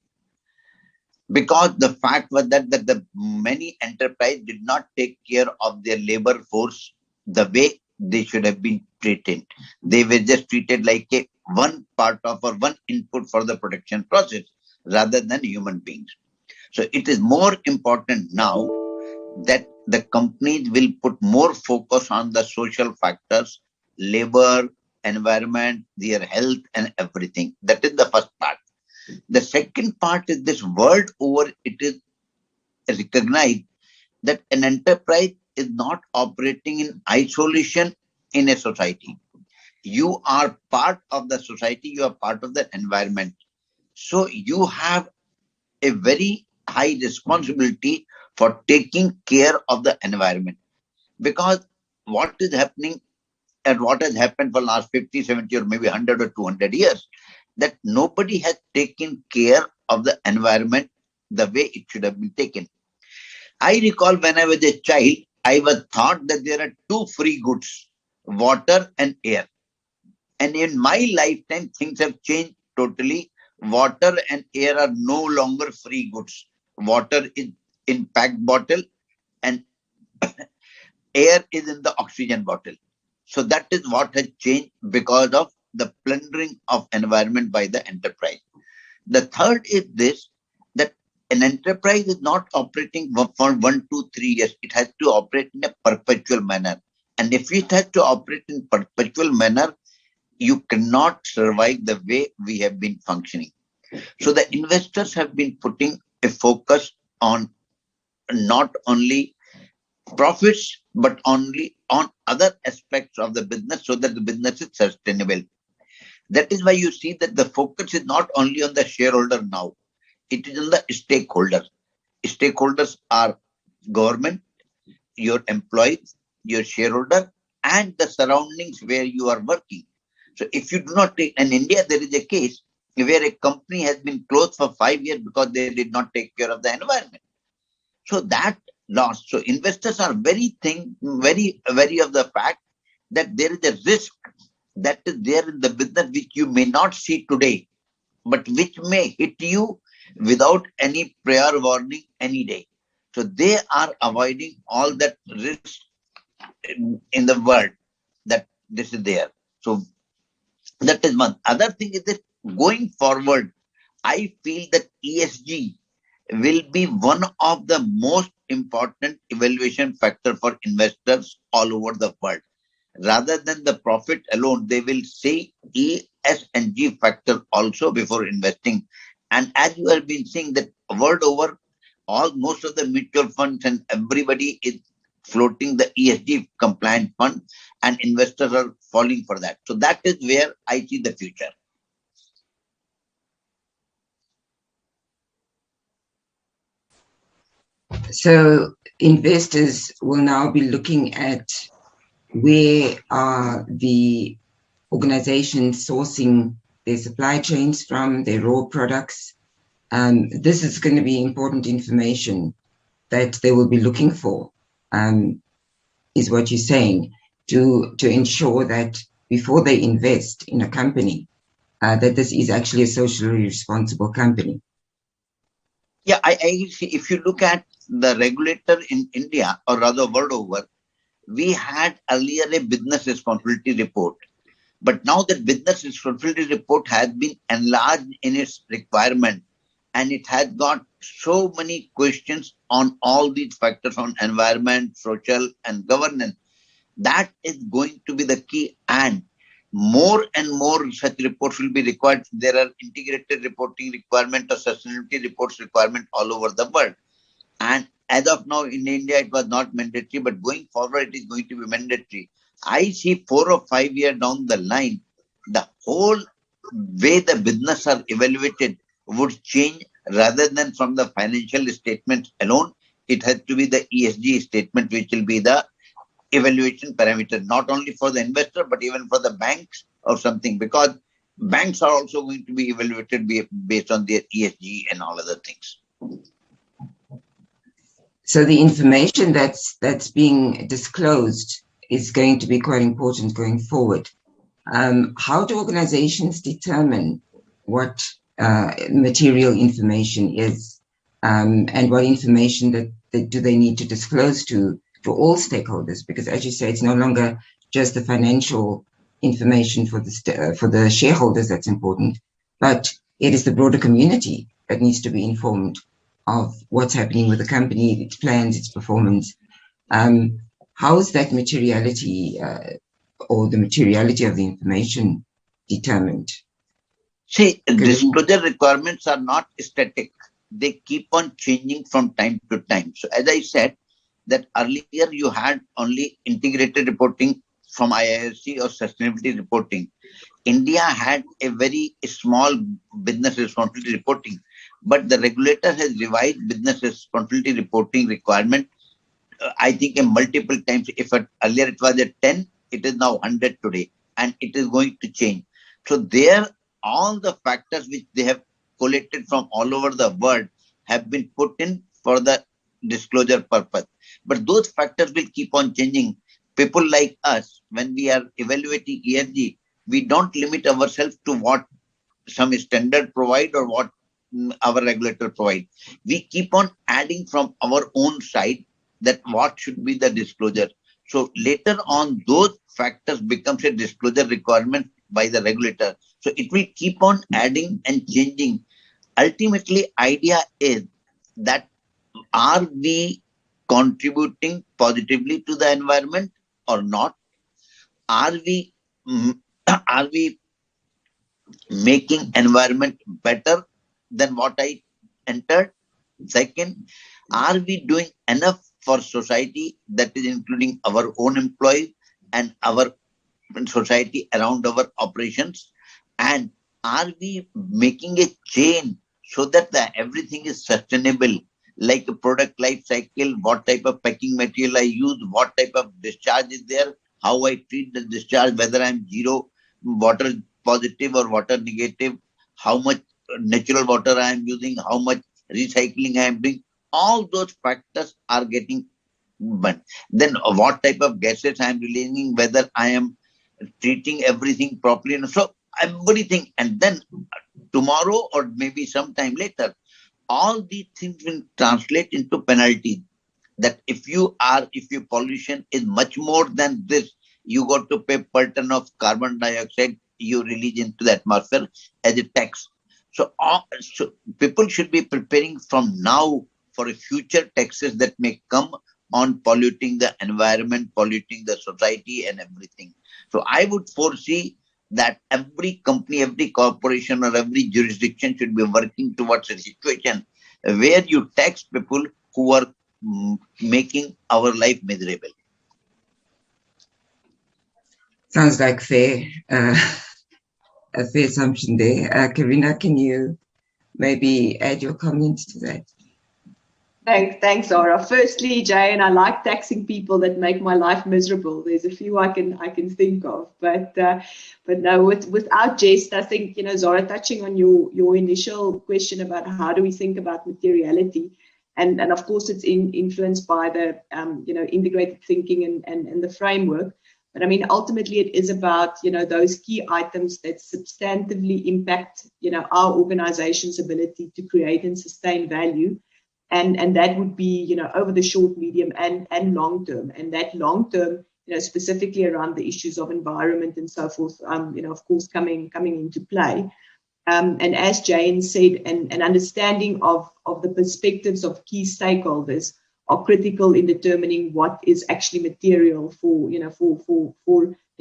Because the fact was that the many enterprises did not take care of their labor force the way they should have been treated. They were just treated like one part of or one input for the production process rather than human beings. So it is more important now that the companies will put more focus on the social factors, labor, environment, their health, and everything. That is the first part. The second part is this world over, it is recognized that an enterprise is not operating in isolation in a society. You are part of the society, you are part of the environment. So you have a very high responsibility for taking care of the environment. Because what is happening and what has happened for the last 50, 70 or maybe 100 or 200 years, that nobody has taken care of the environment the way it should have been taken. I recall when I was a child, I was taught that there are two free goods, water and air. And in my lifetime, things have changed totally. Water and air are no longer free goods. Water is in packed bottle and air is in the oxygen bottle. So that is what has changed because of the plundering of environment by the enterprise. The third is this, that an enterprise is not operating for 1, 2, 3 years. It has to operate in a perpetual manner. And if it has to operate in perpetual manner, you cannot survive the way we have been functioning. So the investors have been putting a focus on not only profits, but only on other aspects of the business so that the business is sustainable. That is why you see that the focus is not only on the shareholder now, it is on the stakeholders. Stakeholders are government, your employees, your shareholder, and the surroundings where you are working. So if you do not take, in India, there is a case where a company has been closed for 5 years because they did not take care of the environment. So that lost. So investors are very wary of the fact that there is a risk that is there in the business which you may not see today, but which may hit you without any prior warning any day. So they are avoiding all that risk in the world that this is there. So that is one. Other thing is that going forward, I feel that ESG will be one of the most important evaluation factor for investors all over the world. Rather than the profit alone, they will say E, S, and G factor also before investing. And as you have been seeing that world over, most of the mutual funds and everybody is floating the ESG compliant fund, and investors are falling for that. So that is where I see the future. So investors will now be looking at where are the organizations sourcing their supply chains from, their raw products. This is going to be important information that they will be looking for, is what you're saying, to ensure that before they invest in a company, that this is actually a socially responsible company. Yeah, I see. If you look at the regulator in India, or rather world over, we had earlier a business responsibility report. But now the business responsibility report has been enlarged in its requirement, and it has got so many questions on all these factors on environment, social, and governance. That is going to be the key, and more and more such reports will be required. There are integrated reporting requirement or sustainability reports requirement all over the world. And as of now in India, it was not mandatory, but going forward, it is going to be mandatory. I see 4 or 5 years down the line, the whole way the business are evaluated would change. Rather than from the financial statement alone, it has to be the ESG statement, which will be the evaluation parameter, not only for the investor, but even for the banks or something, because banks are also going to be evaluated based on their ESG and all other things. So the information that's being disclosed is going to be quite important going forward. How do organizations determine what material information is, and what information that do they need to disclose to all stakeholders? Because as you say, it's no longer just the financial information for the shareholders that's important, but it is the broader community that needs to be informed of what's happening with the company, its plans, its performance. How is that materiality or the materiality of the information determined? See, disclosure requirements are not static. They keep on changing from time to time. So as I said, that earlier you had only integrated reporting from IISc or sustainability reporting. India had a very small business responsibility reporting, but the regulator has revised business responsibility reporting requirement, I think, in multiple times. If earlier it was at 10, it is now 100 today, and it is going to change. So there, all the factors which they have collated from all over the world have been put in for the disclosure purpose. But those factors will keep on changing. People like us, when we are evaluating ESG, we don't limit ourselves to what some standard provide or what our regulator provide. We keep on adding from our own side that what should be the disclosure. So later on, those factors becomes a disclosure requirement by the regulator. So it will keep on adding and changing. Ultimately, idea is that are we contributing positively to the environment or not? Are we making environment better than what I entered? Second, are we doing enough for society, that is including our own employees and our society around our operations? And are we making a chain so that everything is sustainable, like a product life cycle, what type of packing material I use, what type of discharge is there, how I treat the discharge, whether I'm zero water positive or water negative, how much natural water I am using, how much recycling I am doing. All those factors are getting burnt. Then what type of gases I am releasing, whether I am treating everything properly. So everything, and then tomorrow or maybe sometime later, all these things will translate into penalties. that if your pollution is much more than this, you got to pay per ton of carbon dioxide you release into the atmosphere as a tax. So people should be preparing from now for a future taxes that may come on polluting the environment, polluting the society and everything. So I would foresee that every company, every corporation or every jurisdiction should be working towards a situation where you tax people who are making our life miserable. Sounds like fair, a fair assumption there. Karina, can you maybe add your comments to that? Thanks, Zara. Firstly, Jane, I like taxing people that make my life miserable. There's a few I can think of, but no, without jest, I think, Zara, touching on your initial question about how do we think about materiality, and of course it's influenced by the integrated thinking and the framework. But I mean, ultimately, it is about those key items that substantively impact our organization's ability to create and sustain value. And that would be, over the short, medium, and long term. And that long term, specifically around the issues of environment and so forth, of course, coming into play. And as Jane said, an understanding of the perspectives of key stakeholders are critical in determining what is actually material for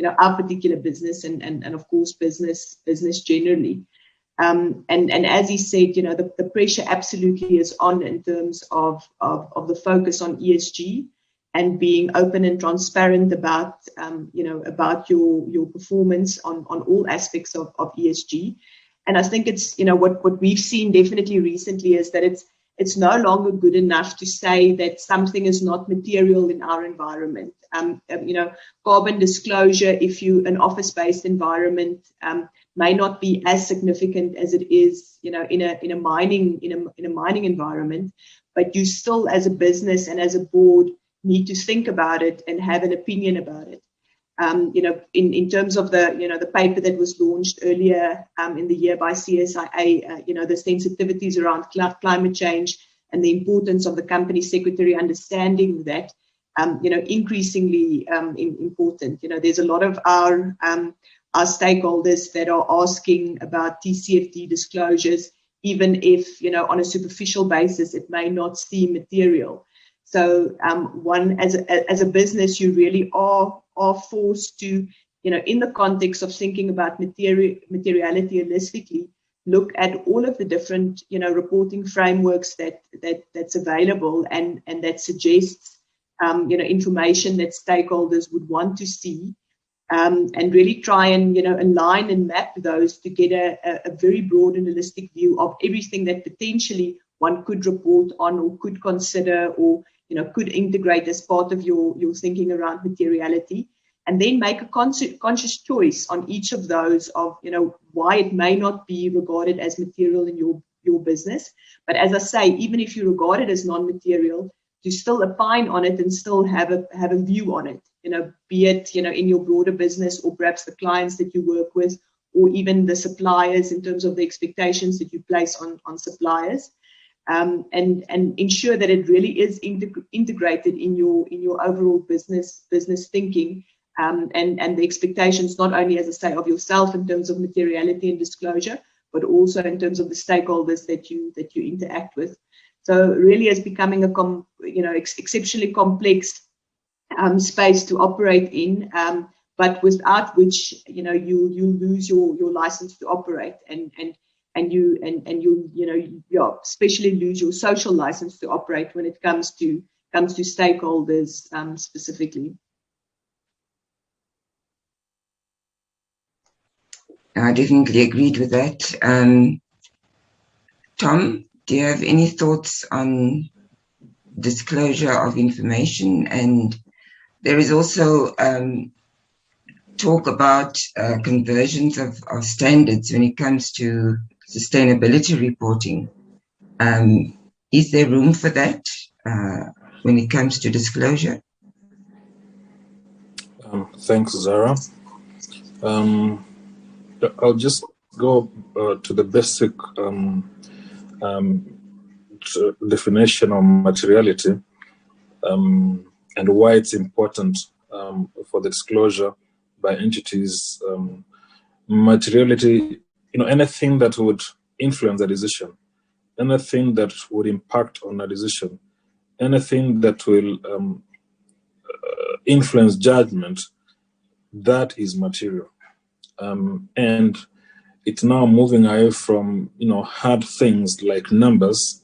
our particular business and of course business generally. And as he said, the pressure absolutely is on in terms of the focus on ESG and being open and transparent about your performance on all aspects of ESG. And I think it's what we've seen definitely recently is that it's no longer good enough to say that something is not material in our environment. Carbon disclosure, if you an office-based environment, may not be as significant as it is, in a mining environment, but you still, as a business and as a board, need to think about it and have an opinion about it. In terms of the paper that was launched earlier in the year by CSIA, the sensitivities around climate change and the importance of the company secretary understanding that, increasingly important. There's a lot of our stakeholders that are asking about TCFD disclosures, even if, on a superficial basis, it may not seem material. So one, as a business, you really are forced to, in the context of thinking about materiality holistically, look at all of the different, reporting frameworks that's available and that suggests, information that stakeholders would want to see, and really try and, align and map those to get a very broad and holistic view of everything that potentially one could report on or could consider or, could integrate as part of your thinking around materiality, and then make a conscious choice on each of those of, why it may not be regarded as material in your business. But as I say, even if you regard it as non-material, to still opine on it and still have a view on it, be it, in your broader business or perhaps the clients that you work with, or even the suppliers in terms of the expectations that you place on suppliers. And ensure that it really is integrated in your overall business thinking, and the expectations not only, as I say, of yourself in terms of materiality and disclosure, but also in terms of the stakeholders that you interact with. So really, it's becoming a exceptionally complex space to operate in, but without which you lose your license to operate and you especially lose your social license to operate when it comes to stakeholders specifically. I definitely agreed with that. Tom, do you have any thoughts on disclosure of information? And there is also talk about conversions of standards when it comes to sustainability reporting. Is there room for that when it comes to disclosure? Thanks, Zara. I'll just go to the basic definition of materiality. and why it's important for the disclosure by entities. Materiality, anything that would influence a decision, anything that would impact on a decision, anything that will influence judgment, that is material. And it's now moving away from, hard things like numbers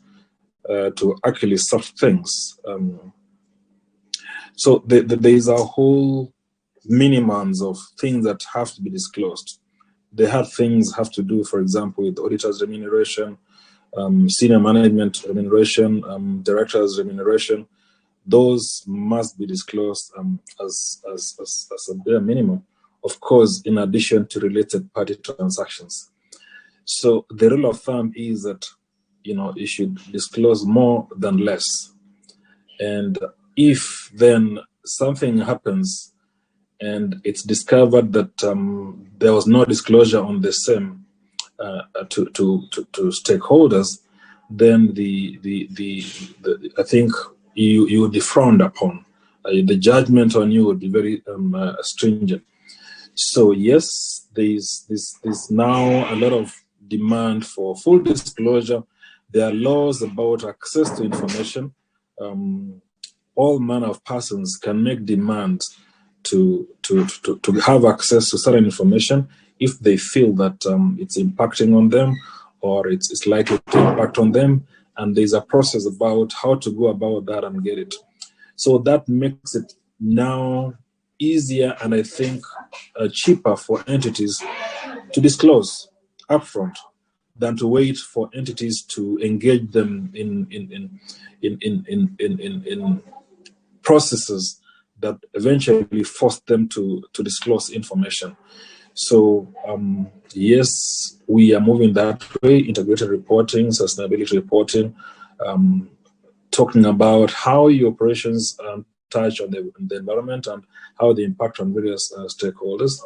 to actually soft things. So there is a whole minimums of things that have to be disclosed. The hard things have to do, for example, with auditors' remuneration, senior management remuneration, directors' remuneration. Those must be disclosed as a bare minimum, of course, in addition to related party transactions. So the rule of thumb is that, you should disclose more than less. And if then something happens and it's discovered that there was no disclosure on the same to stakeholders, then I think you would be frowned upon. The judgment on you would be very stringent. So yes, there's now a lot of demand for full disclosure. There are laws about access to information. All manner of persons can make demands to have access to certain information if they feel that it's impacting on them or it's likely to impact on them. And there's a process about how to go about that and get it. So that makes it now easier and I think cheaper for entities to disclose upfront than to wait for entities to engage them in processes that eventually force them to disclose information. So yes, we are moving that way, integrated reporting, sustainability reporting, talking about how your operations touch on the environment and how they impact on various stakeholders.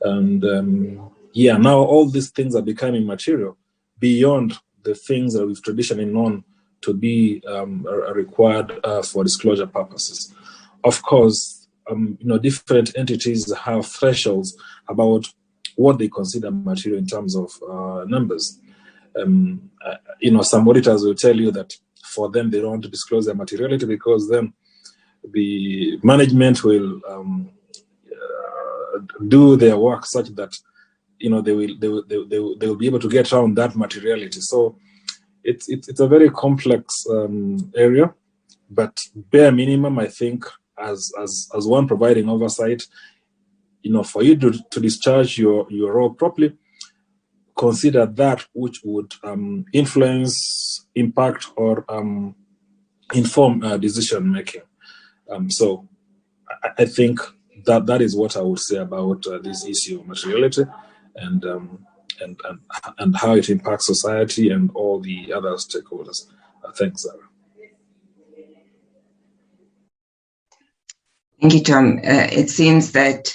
And now all these things are becoming material beyond the things that we've traditionally known to be required for disclosure purposes. Of course, different entities have thresholds about what they consider material in terms of numbers. Some auditors will tell you that for them, they don't want to disclose their materiality because then the management will do their work such that they will be able to get around that materiality. So it's a very complex area, but bare minimum, I think, as one providing oversight, for you to discharge your role properly, consider that which would influence, impact, or inform decision making. So I think that is what I would say about this issue of materiality and how it impacts society and all the other stakeholders. Thanks, Zara. Thank you, Tom. It seems that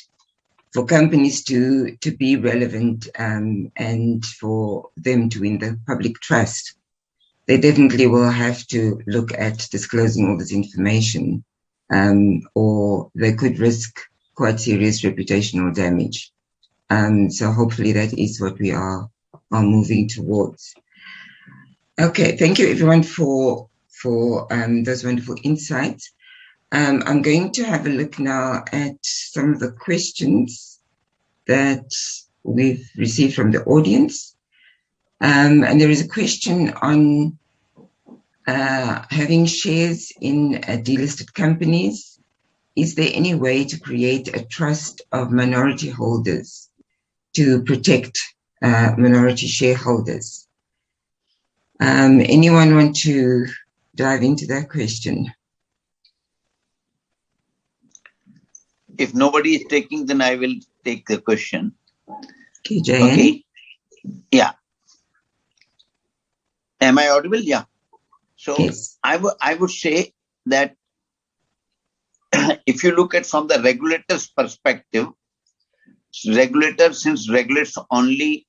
for companies to be relevant and for them to win the public trust, they definitely will have to look at disclosing all this information, or they could risk quite serious reputational damage. So hopefully that is what we are moving towards. Okay, thank you everyone for those wonderful insights. I'm going to have a look now at some of the questions that we've received from the audience. And there is a question on having shares in delisted companies. Is there any way to create a trust of minority holders to protect minority shareholders? Anyone want to dive into that question? If nobody is taking, then I will take the question. Okay, Jayan. Okay. Yeah. Am I audible? Yeah. So yes. I would say that if you look at from the regulator's perspective, regulator, since regulates only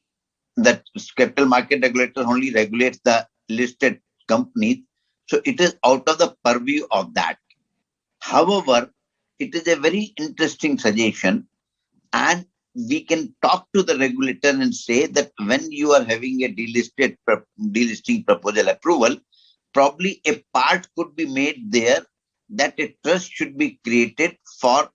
that capital market regulator only regulates the listed companies, so it is out of the purview of that. However, it is a very interesting suggestion, and we can talk to the regulator and say that when you are having a delisting proposal approval, probably a part could be made there that a trust should be created for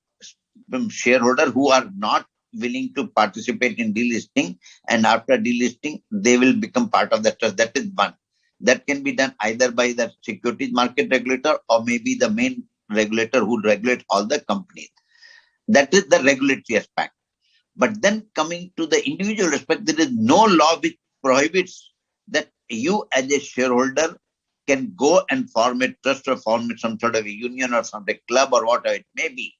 shareholders who are not willing to participate in delisting, and after delisting they will become part of the trust. That is one. That can be done either by the securities market regulator or maybe the main regulator who regulates all the companies. That is the regulatory aspect. But then coming to the individual aspect, there is no law which prohibits that you as a shareholder can go and form a trust or form some sort of a union or some club or whatever it may be.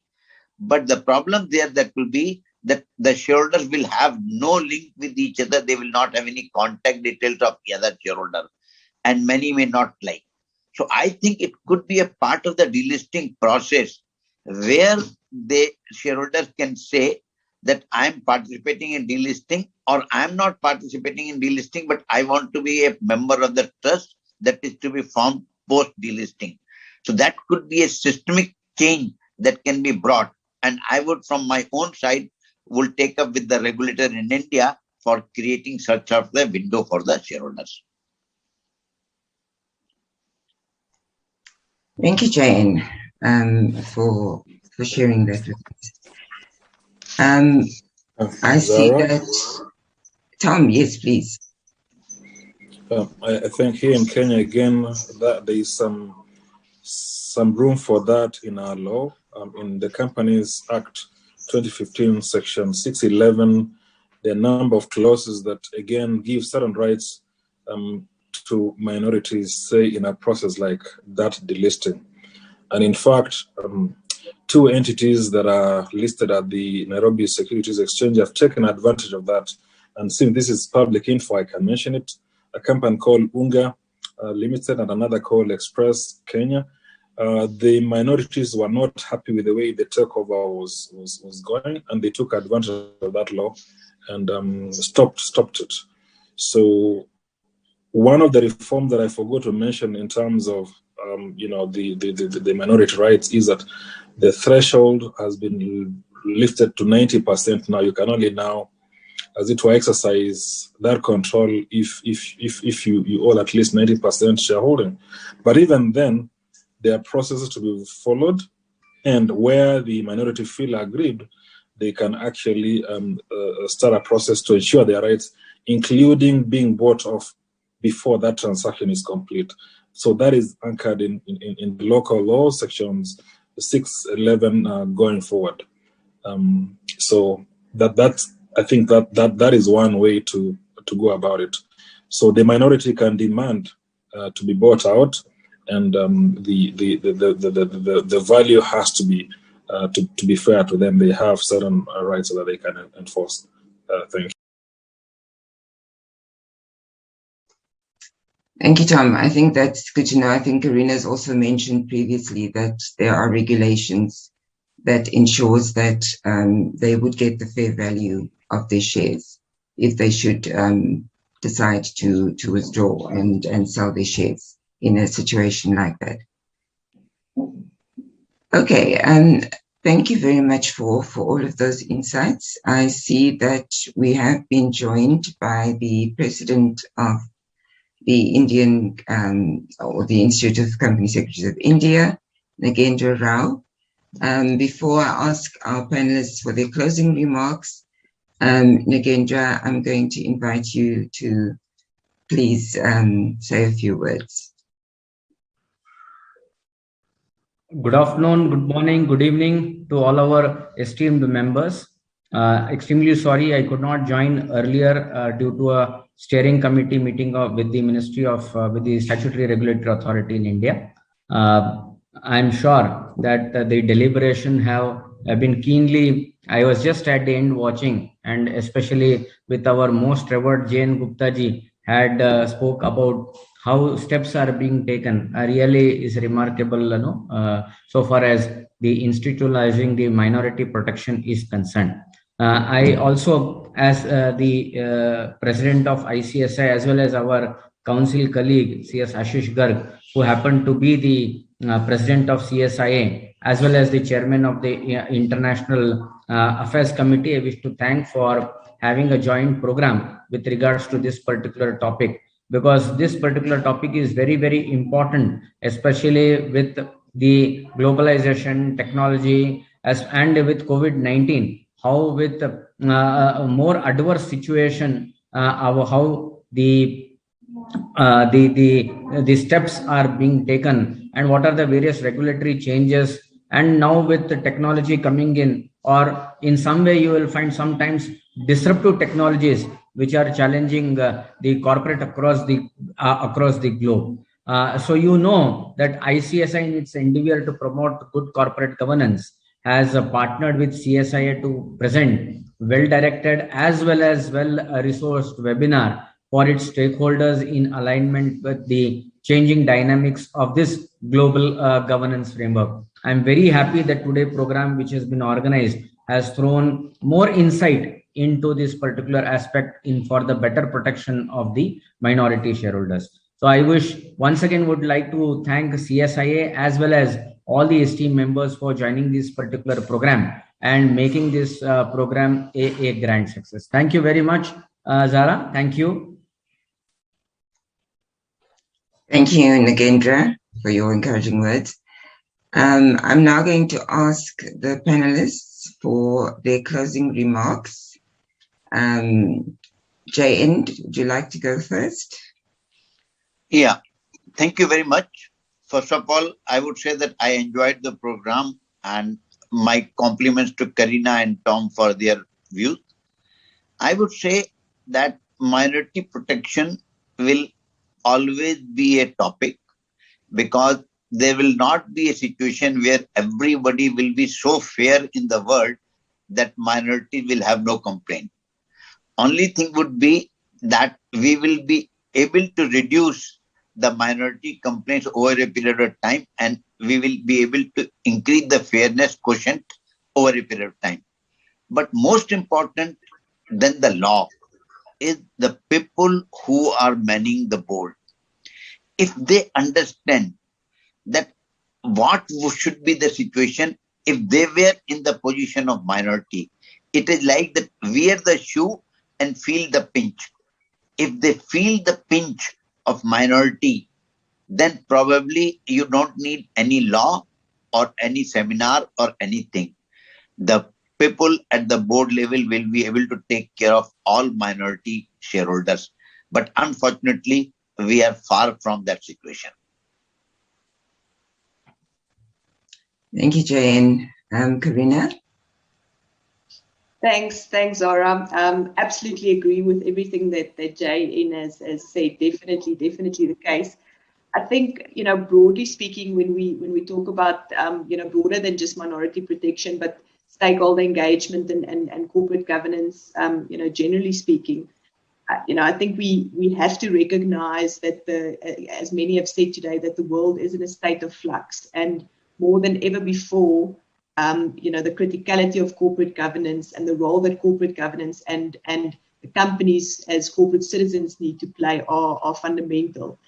But the problem there that will be that the shareholders will have no link with each other. They will not have any contact details of the other shareholder, and many may not like. So I think it could be a part of the delisting process where the shareholders can say that I'm participating in delisting, or I'm not participating in delisting, but I want to be a member of the trust that is to be formed post delisting. So that could be a systemic change that can be brought. And I would, from my own side, will take up with the regulator in India for creating such of the window for the shareholders. Thank you, Jane, for sharing that with us. I see that. Tom, yes, please. I think here in Kenya again that there is some room for that in our law. In the Companies Act 2015, Section 611, there are a number of clauses that again give certain rights to minorities, say in a process like that delisting. And in fact, two entities that are listed at the Nairobi Securities Exchange have taken advantage of that. And since this is public info, I can mention it. A company called Unga Limited and another called Express Kenya. The minorities were not happy with the way the takeover was going, and they took advantage of that law and stopped it. So one of the reforms that I forgot to mention in terms of the minority rights is that the threshold has been lifted to 90% now. You can only now, as it were, exercise that control if you own at least 90% shareholding. But even then, there are processes to be followed, and where the minority feel aggrieved, they can actually start a process to ensure their rights, including being bought off before that transaction is complete. So that is anchored in the local law, sections 611 going forward. So I think that is one way to go about it. So the minority can demand to be bought out, and the value has to be fair to them. They have certain rights that they can enforce. Thank you. Thank you, Tom. I think that's good to know. I think Karina's also mentioned previously that there are regulations that ensures that they would get the fair value of their shares if they should decide to withdraw and sell their shares in a situation like that. Okay, thank you very much for all of those insights. I see that we have been joined by the president of the Indian or the Institute of Company Secretaries of India, Nagendra Rao. Before I ask our panelists for their closing remarks, Nagendra, I'm going to invite you to please say a few words. Good afternoon, good morning, good evening to all our esteemed members. Extremely sorry I could not join earlier due to a steering committee meeting with the Ministry of with the Statutory Regulatory Authority in India. I'm sure that the deliberation have been keenly. I was just at the end watching, and especially with our most revered Jane Gupta ji had spoke about how steps are being taken. Really is remarkable, so far as the institutionalizing the minority protection is concerned. I also, as the president of ICSI, as well as our council colleague, CS Ashish Garg, who happened to be the president of CSIA, as well as the chairman of the International Affairs Committee. I wish to thank for having a joint program with regards to this particular topic, because this particular topic is very, very important, especially with the globalization, technology, and with COVID-19, how with more adverse situation, how the steps are being taken, and what are the various regulatory changes. And now with the technology coming in, or in some way you will find sometimes disruptive technologies which are challenging the corporate across the globe. So you know that ICSI, in its endeavor to promote good corporate governance, has partnered with CSIA to present well-directed as well as well-resourced webinar for its stakeholders in alignment with the changing dynamics of this global governance framework. I'm very happy that today's program, which has been organized, has thrown more insight into this particular aspect for the better protection of the minority shareholders. So I wish once again would like to thank CSIA as well as all the esteemed members for joining this particular program and making this program a grand success. Thank you very much, Zara. Thank you. Thank you, Nagendra, for your encouraging words. I'm now going to ask the panelists for their closing remarks. JN, would you like to go first? Yeah, thank you very much. First of all, I would say that I enjoyed the program, and my compliments to Karina and Tom for their views. I would say that minority protection will always be a topic, because there will not be a situation where everybody will be so fair in the world that minority will have no complaint. Only thing would be that we will be able to reduce the minority complaints over a period of time, and we will be able to increase the fairness quotient over a period of time. But most important than the law is the people who are manning the board. If they understand that what should be the situation if they were in the position of minority, it is like that wear the shoe and feel the pinch. If they feel the pinch of minority, then probably you don't need any law or any seminar or anything. The people at the board level will be able to take care of all minority shareholders. But unfortunately, we are far from that situation. Thank you, JN. Karina? Thanks, Zara. Absolutely agree with everything that JN has said. Definitely the case. I think, broadly speaking, when we talk about, broader than just minority protection, but stakeholder engagement and corporate governance, generally speaking, I think we have to recognize that as many have said today, that the world is in a state of flux, and more than ever before, the criticality of corporate governance and the role that corporate governance and the companies as corporate citizens need to play are fundamental.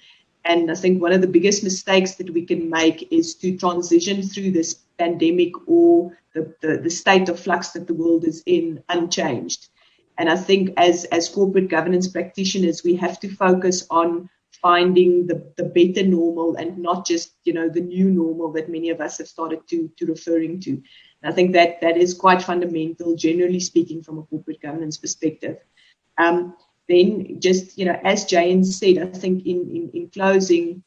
And I think one of the biggest mistakes that we can make is to transition through this pandemic or the state of flux that the world is in unchanged. And I think as corporate governance practitioners, we have to focus on finding the better normal and not just, the new normal that many of us have started to referring to. And I think that is quite fundamental, generally speaking, from a corporate governance perspective. Then just, as Jayan said, I think in closing,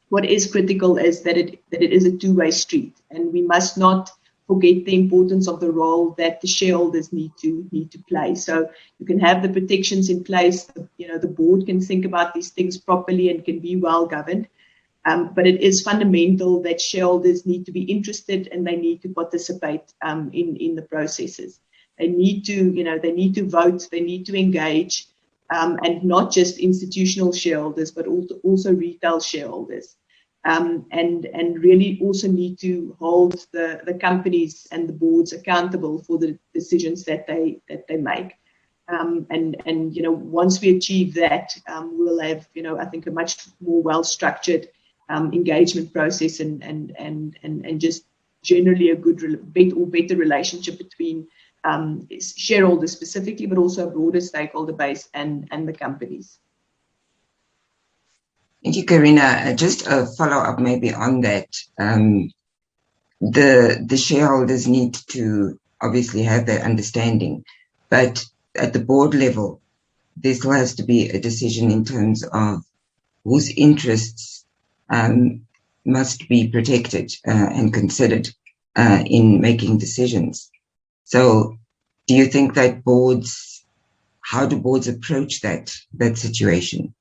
what is critical is that it is a two-way street, and we must not forget the importance of the role that the shareholders need to play. So you can have the protections in place, the board can think about these things properly and can be well governed. But it is fundamental that shareholders need to be interested and they need to participate in the processes. They need to vote, they need to engage, and not just institutional shareholders, but also retail shareholders. And really also need to hold the companies and the boards accountable for the decisions that they make. And once we achieve that, we'll have, I think, a much more well-structured engagement process and just generally a better relationship between shareholders specifically, but also a broader stakeholder base and the companies. Thank you, Karina. Just a follow-up maybe on that. The shareholders need to obviously have that understanding, but at the board level, there still has to be a decision in terms of whose interests must be protected and considered in making decisions. So do you think that how do boards approach that situation?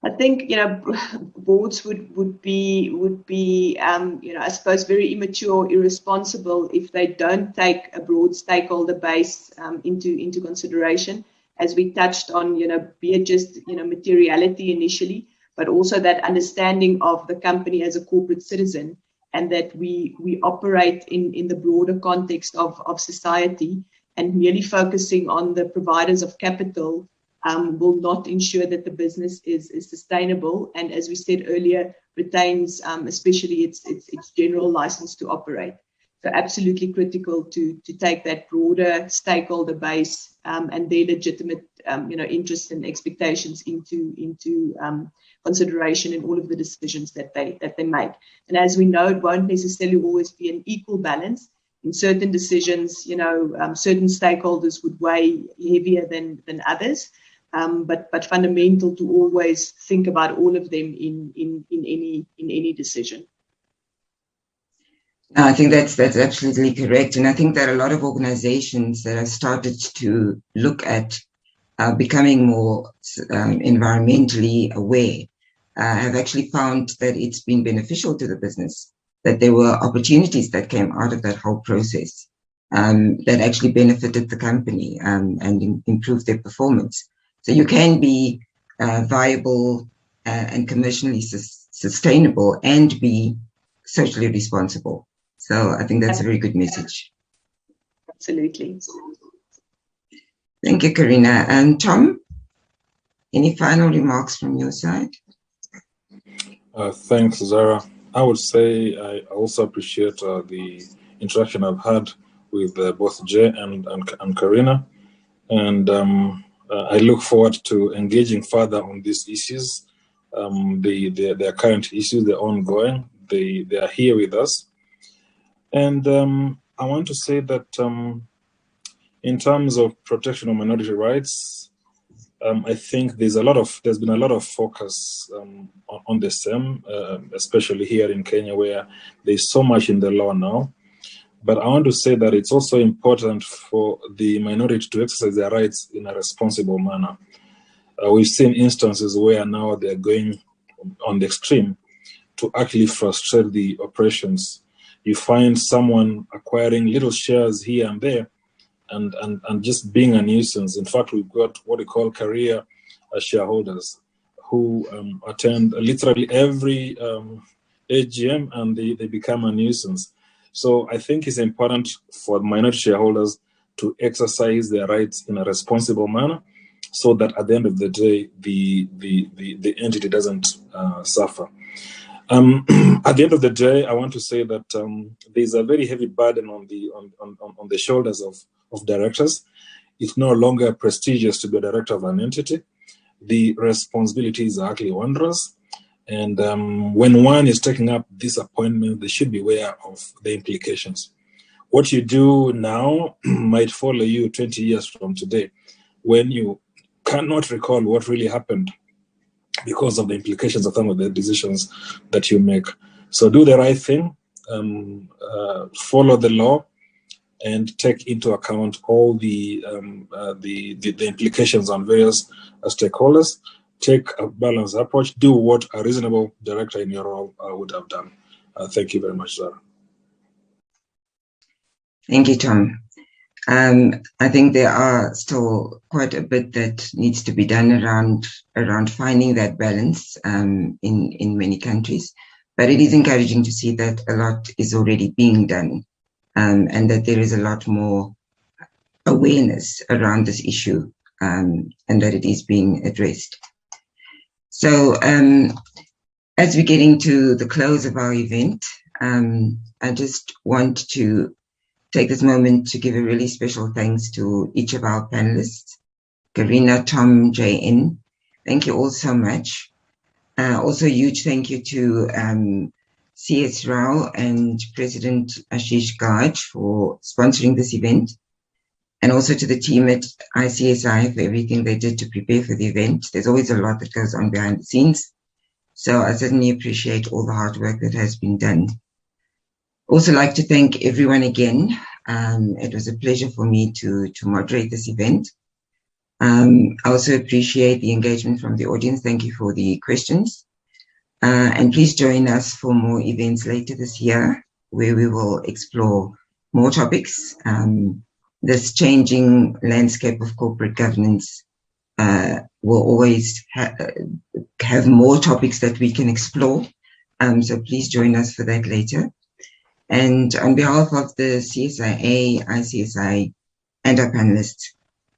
I think, boards would be I suppose very immature, irresponsible if they don't take a broad stakeholder base into consideration, as we touched on, be it just, materiality initially, but also that understanding of the company as a corporate citizen, and that we operate in the broader context of society, and merely focusing on the providers of capital will not ensure that the business is sustainable, and, as we said earlier, retains especially its general license to operate. So absolutely critical to take that broader stakeholder base and their legitimate interests and expectations into consideration in all of the decisions that they make. And as we know, it won't necessarily always be an equal balance. In certain decisions, certain stakeholders would weigh heavier than others. But fundamental to always think about all of them in any decision. I think that's absolutely correct, and I think that a lot of organizations that have started to look at becoming more environmentally aware have actually found that it's been beneficial to the business, that there were opportunities that came out of that whole process that actually benefited the company and improved their performance. So you can be viable and commercially sustainable and be socially responsible. So I think that's a very good message. Absolutely. Thank you, Karina. And Tom, any final remarks from your side? Thanks, Zara. I would say I also appreciate the interaction I've had with both Jay and Karina. And I look forward to engaging further on these issues. Their current issues, they're ongoing. They are here with us. And I want to say that in terms of protection of minority rights, I think there's been a lot of focus on the same, especially here in Kenya, where there's so much in the law now. But I want to say that it's also important for the minority to exercise their rights in a responsible manner. We've seen instances where now they're going on the extreme to actually frustrate the operations. You find someone acquiring little shares here and there and just being a nuisance. In fact, we've got what we call career shareholders who attend literally every AGM, and they become a nuisance. So I think it's important for minority shareholders to exercise their rights in a responsible manner, so that at the end of the day, the entity doesn't suffer. At the end of the day, I want to say that there's a very heavy burden on the shoulders of directors. It's no longer prestigious to be a director of an entity. The responsibilities are actually onerous. And when one is taking up this appointment, they should be aware of the implications. What you do now might follow you 20 years from today, when you cannot recall what really happened because of the implications of some of the decisions that you make. So do the right thing, follow the law, and take into account all the implications on various stakeholders. Take a balanced approach. Do what a reasonable director in your role would have done. Thank you very much, Zara. Thank you, Tom. I think there are still quite a bit that needs to be done around finding that balance in many countries. But it is encouraging to see that a lot is already being done, and that there is a lot more awareness around this issue, and that it is being addressed. So as we're getting to the close of our event, I just want to take this moment to give a really special thanks to each of our panelists, Karina, Tom, JN. Thank you all so much. Also, a huge thank you to CS Rao and President Ashish Gaj for sponsoring this event, and also to the team at ICSI for everything they did to prepare for the event. There's always a lot that goes on behind the scenes, so I certainly appreciate all the hard work that has been done. Also like to thank everyone again. It was a pleasure for me to moderate this event. I also appreciate the engagement from the audience. Thank you for the questions. And please join us for more events later this year, where we will explore more topics. This changing landscape of corporate governance will always have more topics that we can explore. So please join us for that later. And on behalf of the CSIA, ICSI, and our panelists,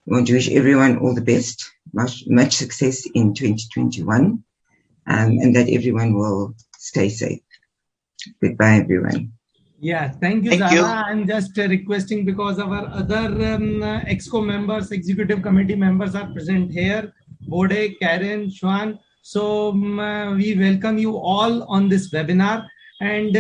we want to wish everyone all the best, much success in 2021, and that everyone will stay safe. Goodbye, everyone. Yeah, thank you, Zara. I'm just requesting, because our other EXCO members, executive committee members are present here, Bode, Karen, Shwan. So we welcome you all on this webinar. And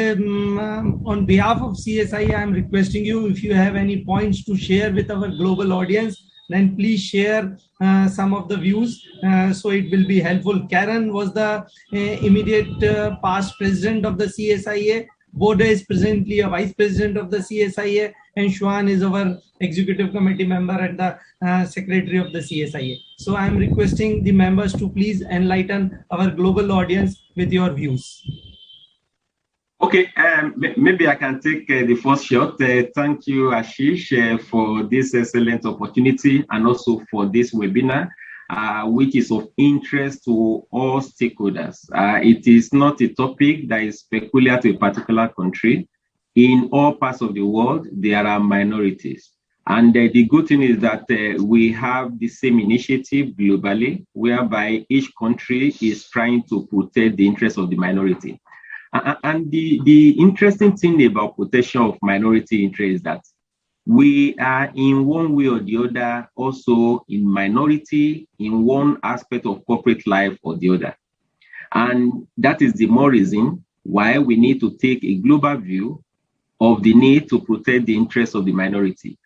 on behalf of CSI, I'm requesting you, if you have any points to share with our global audience, then please share some of the views, so it will be helpful. Karen was the immediate past president of the CSIA. Bode is presently a vice president of the CSIA, and Shwan is our executive committee member and the secretary of the CSIA. So I'm requesting the members to please enlighten our global audience with your views. Okay, maybe I can take the first shot. Thank you, Ashish, for this excellent opportunity, and also for this webinar, which is of interest to all stakeholders. It is not a topic that is peculiar to a particular country. In all parts of the world, there are minorities. And the good thing is that we have the same initiative globally, whereby each country is trying to protect the interests of the minority. And the interesting thing about protection of minority interests is that we are, in one way or the other, also in minority in one aspect of corporate life or the other. And that is the more reason why we need to take a global view of the need to protect the interests of the minority.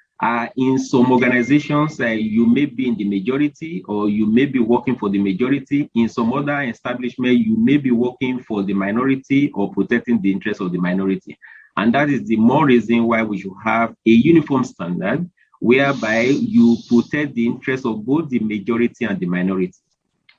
In some organizations, you may be in the majority, or you may be working for the majority. In some other establishment, you may be working for the minority or protecting the interests of the minority. And that is the more reason why we should have a uniform standard whereby you protect the interests of both the majority and the minority.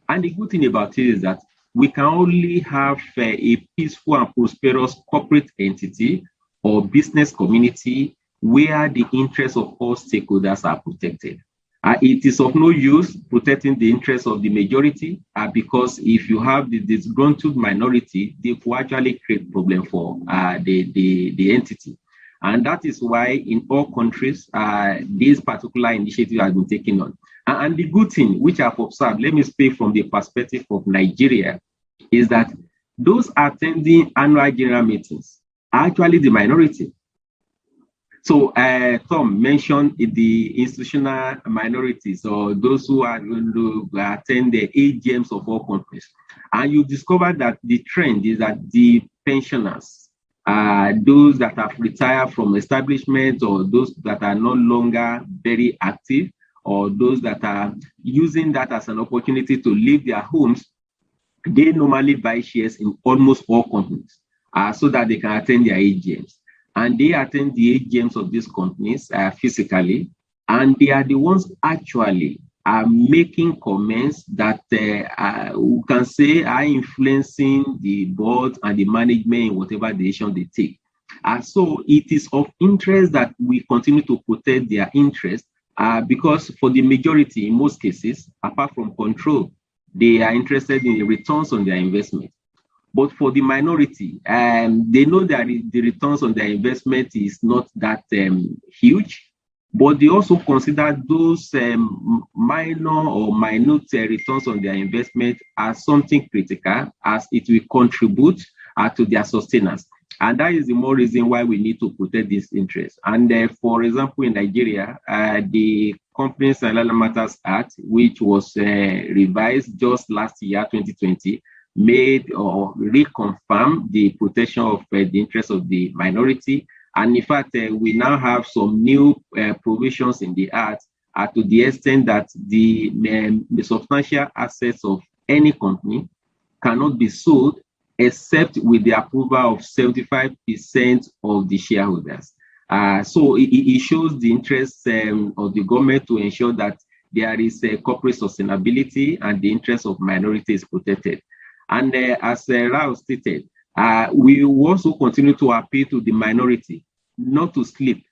And the good thing about it is that we can only have a peaceful and prosperous corporate entity or business community where the interests of all stakeholders are protected. It is of no use protecting the interests of the majority, because if you have the disgruntled minority, they will actually create problem for the entity. And that is why in all countries, this particular initiative has been taken on. And the good thing, which I've observed, let me speak from the perspective of Nigeria, is that those attending annual general meetings are actually the minority. So Tom mentioned the institutional minorities, or those who are going to attend the AGMs of all countries. And you discover that the trend is that the pensioners, those that have retired from establishments, or those that are no longer very active, or those that are using that as an opportunity to leave their homes, they normally buy shares in almost all companies so that they can attend their AGMs. And they attend the AGMs of these companies physically, and they are the ones actually making comments that we can say are influencing the board and the management in whatever decision they take. So it is of interest that we continue to protect their interests, because for the majority, in most cases, apart from control, they are interested in the returns on their investment. But for the minority, they know that the returns on their investment is not that huge, but they also consider those minor or minute returns on their investment as something critical, as it will contribute to their sustenance. And that is the more reason why we need to protect this interest. And for example, in Nigeria, the Companies and Other Matters Act, which was revised just last year, 2020, made or reconfirmed the protection of the interests of the minority. And in fact, we now have some new provisions in the Act to the extent that the substantial assets of any company cannot be sold except with the approval of 75% of the shareholders. So it shows the interest of the government to ensure that there is corporate sustainability and the interest of minorities protected. And as Rao stated, we also continue to appeal to the minority not to sleep.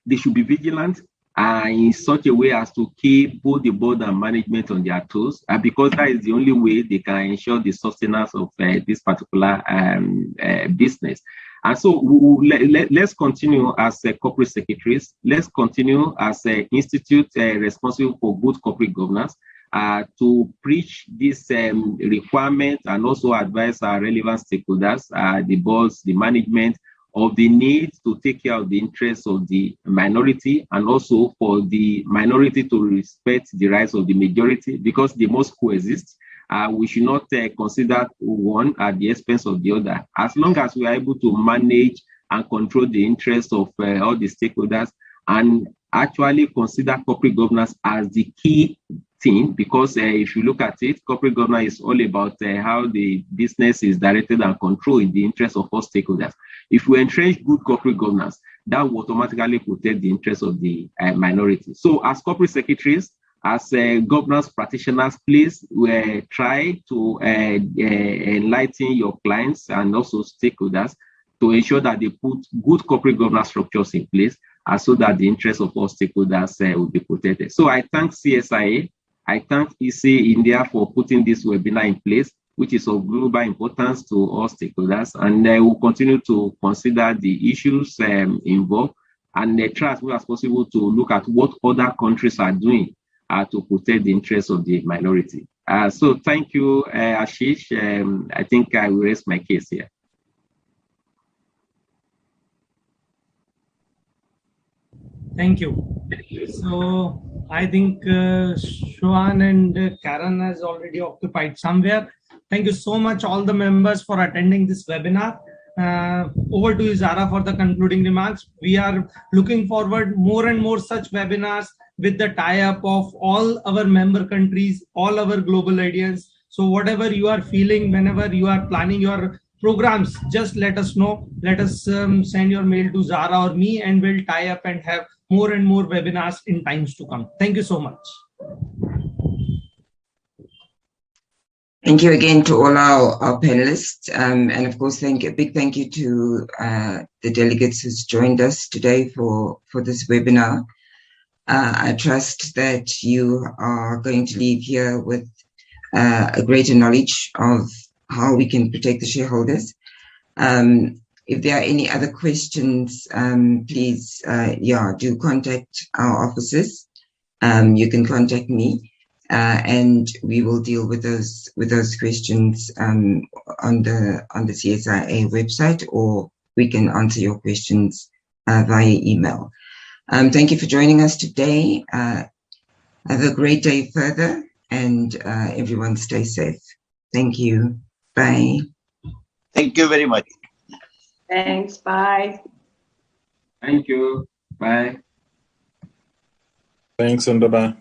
They should be vigilant in such a way as to keep both the board and management on their toes, because that is the only way they can ensure the sustenance of this particular business. And so let's continue as corporate secretaries. Let's continue as an institute responsible for good corporate governance to preach this requirement and also advise our relevant stakeholders, the boards, the management, of the need to take care of the interests of the minority and also for the minority to respect the rights of the majority, because they must coexist. We should not consider one at the expense of the other. As long as we are able to manage and control the interests of all the stakeholders and actually consider corporate governance as the key thing, because if you look at it, corporate governance is all about how the business is directed and controlled in the interest of all stakeholders. If we entrench good corporate governance, that will automatically protect the interests of the minority. So as corporate secretaries, as governance practitioners, please try to enlighten your clients and also stakeholders to ensure that they put good corporate governance structures in place so that the interests of all stakeholders will be protected. So I thank CSIA, I thank EC India for putting this webinar in place, which is of global importance to all stakeholders, and we'll continue to consider the issues involved and try as well as possible to look at what other countries are doing to protect the interests of the minority. So thank you, Ashish. I think I will raise my case here. Thank you. So I think Shuan and Karen has already occupied somewhere. Thank you so much, all the members, for attending this webinar. Over to you, Zara, for the concluding remarks. We are looking forward more and more such webinars with the tie-up of all our member countries, all our global audience. So whatever you are feeling, whenever you are planning your programs, just let us know. Let us send your mail to Zara or me, and we'll tie up and have more and more webinars in times to come. Thank you so much. Thank you again to all our panelists, and of course, a big thank you to the delegates who's joined us today for this webinar. I trust that you are going to leave here with a greater knowledge of how we can protect the shareholders. If there are any other questions, please, do contact our offices. You can contact me. And we will deal with those questions on the CSIA website, or we can answer your questions via email. Thank you for joining us today. Have a great day further, and everyone stay safe. Thank you. Bye. Thank you very much. Thanks. Bye. Thank you. Bye. Thanks and bye-bye.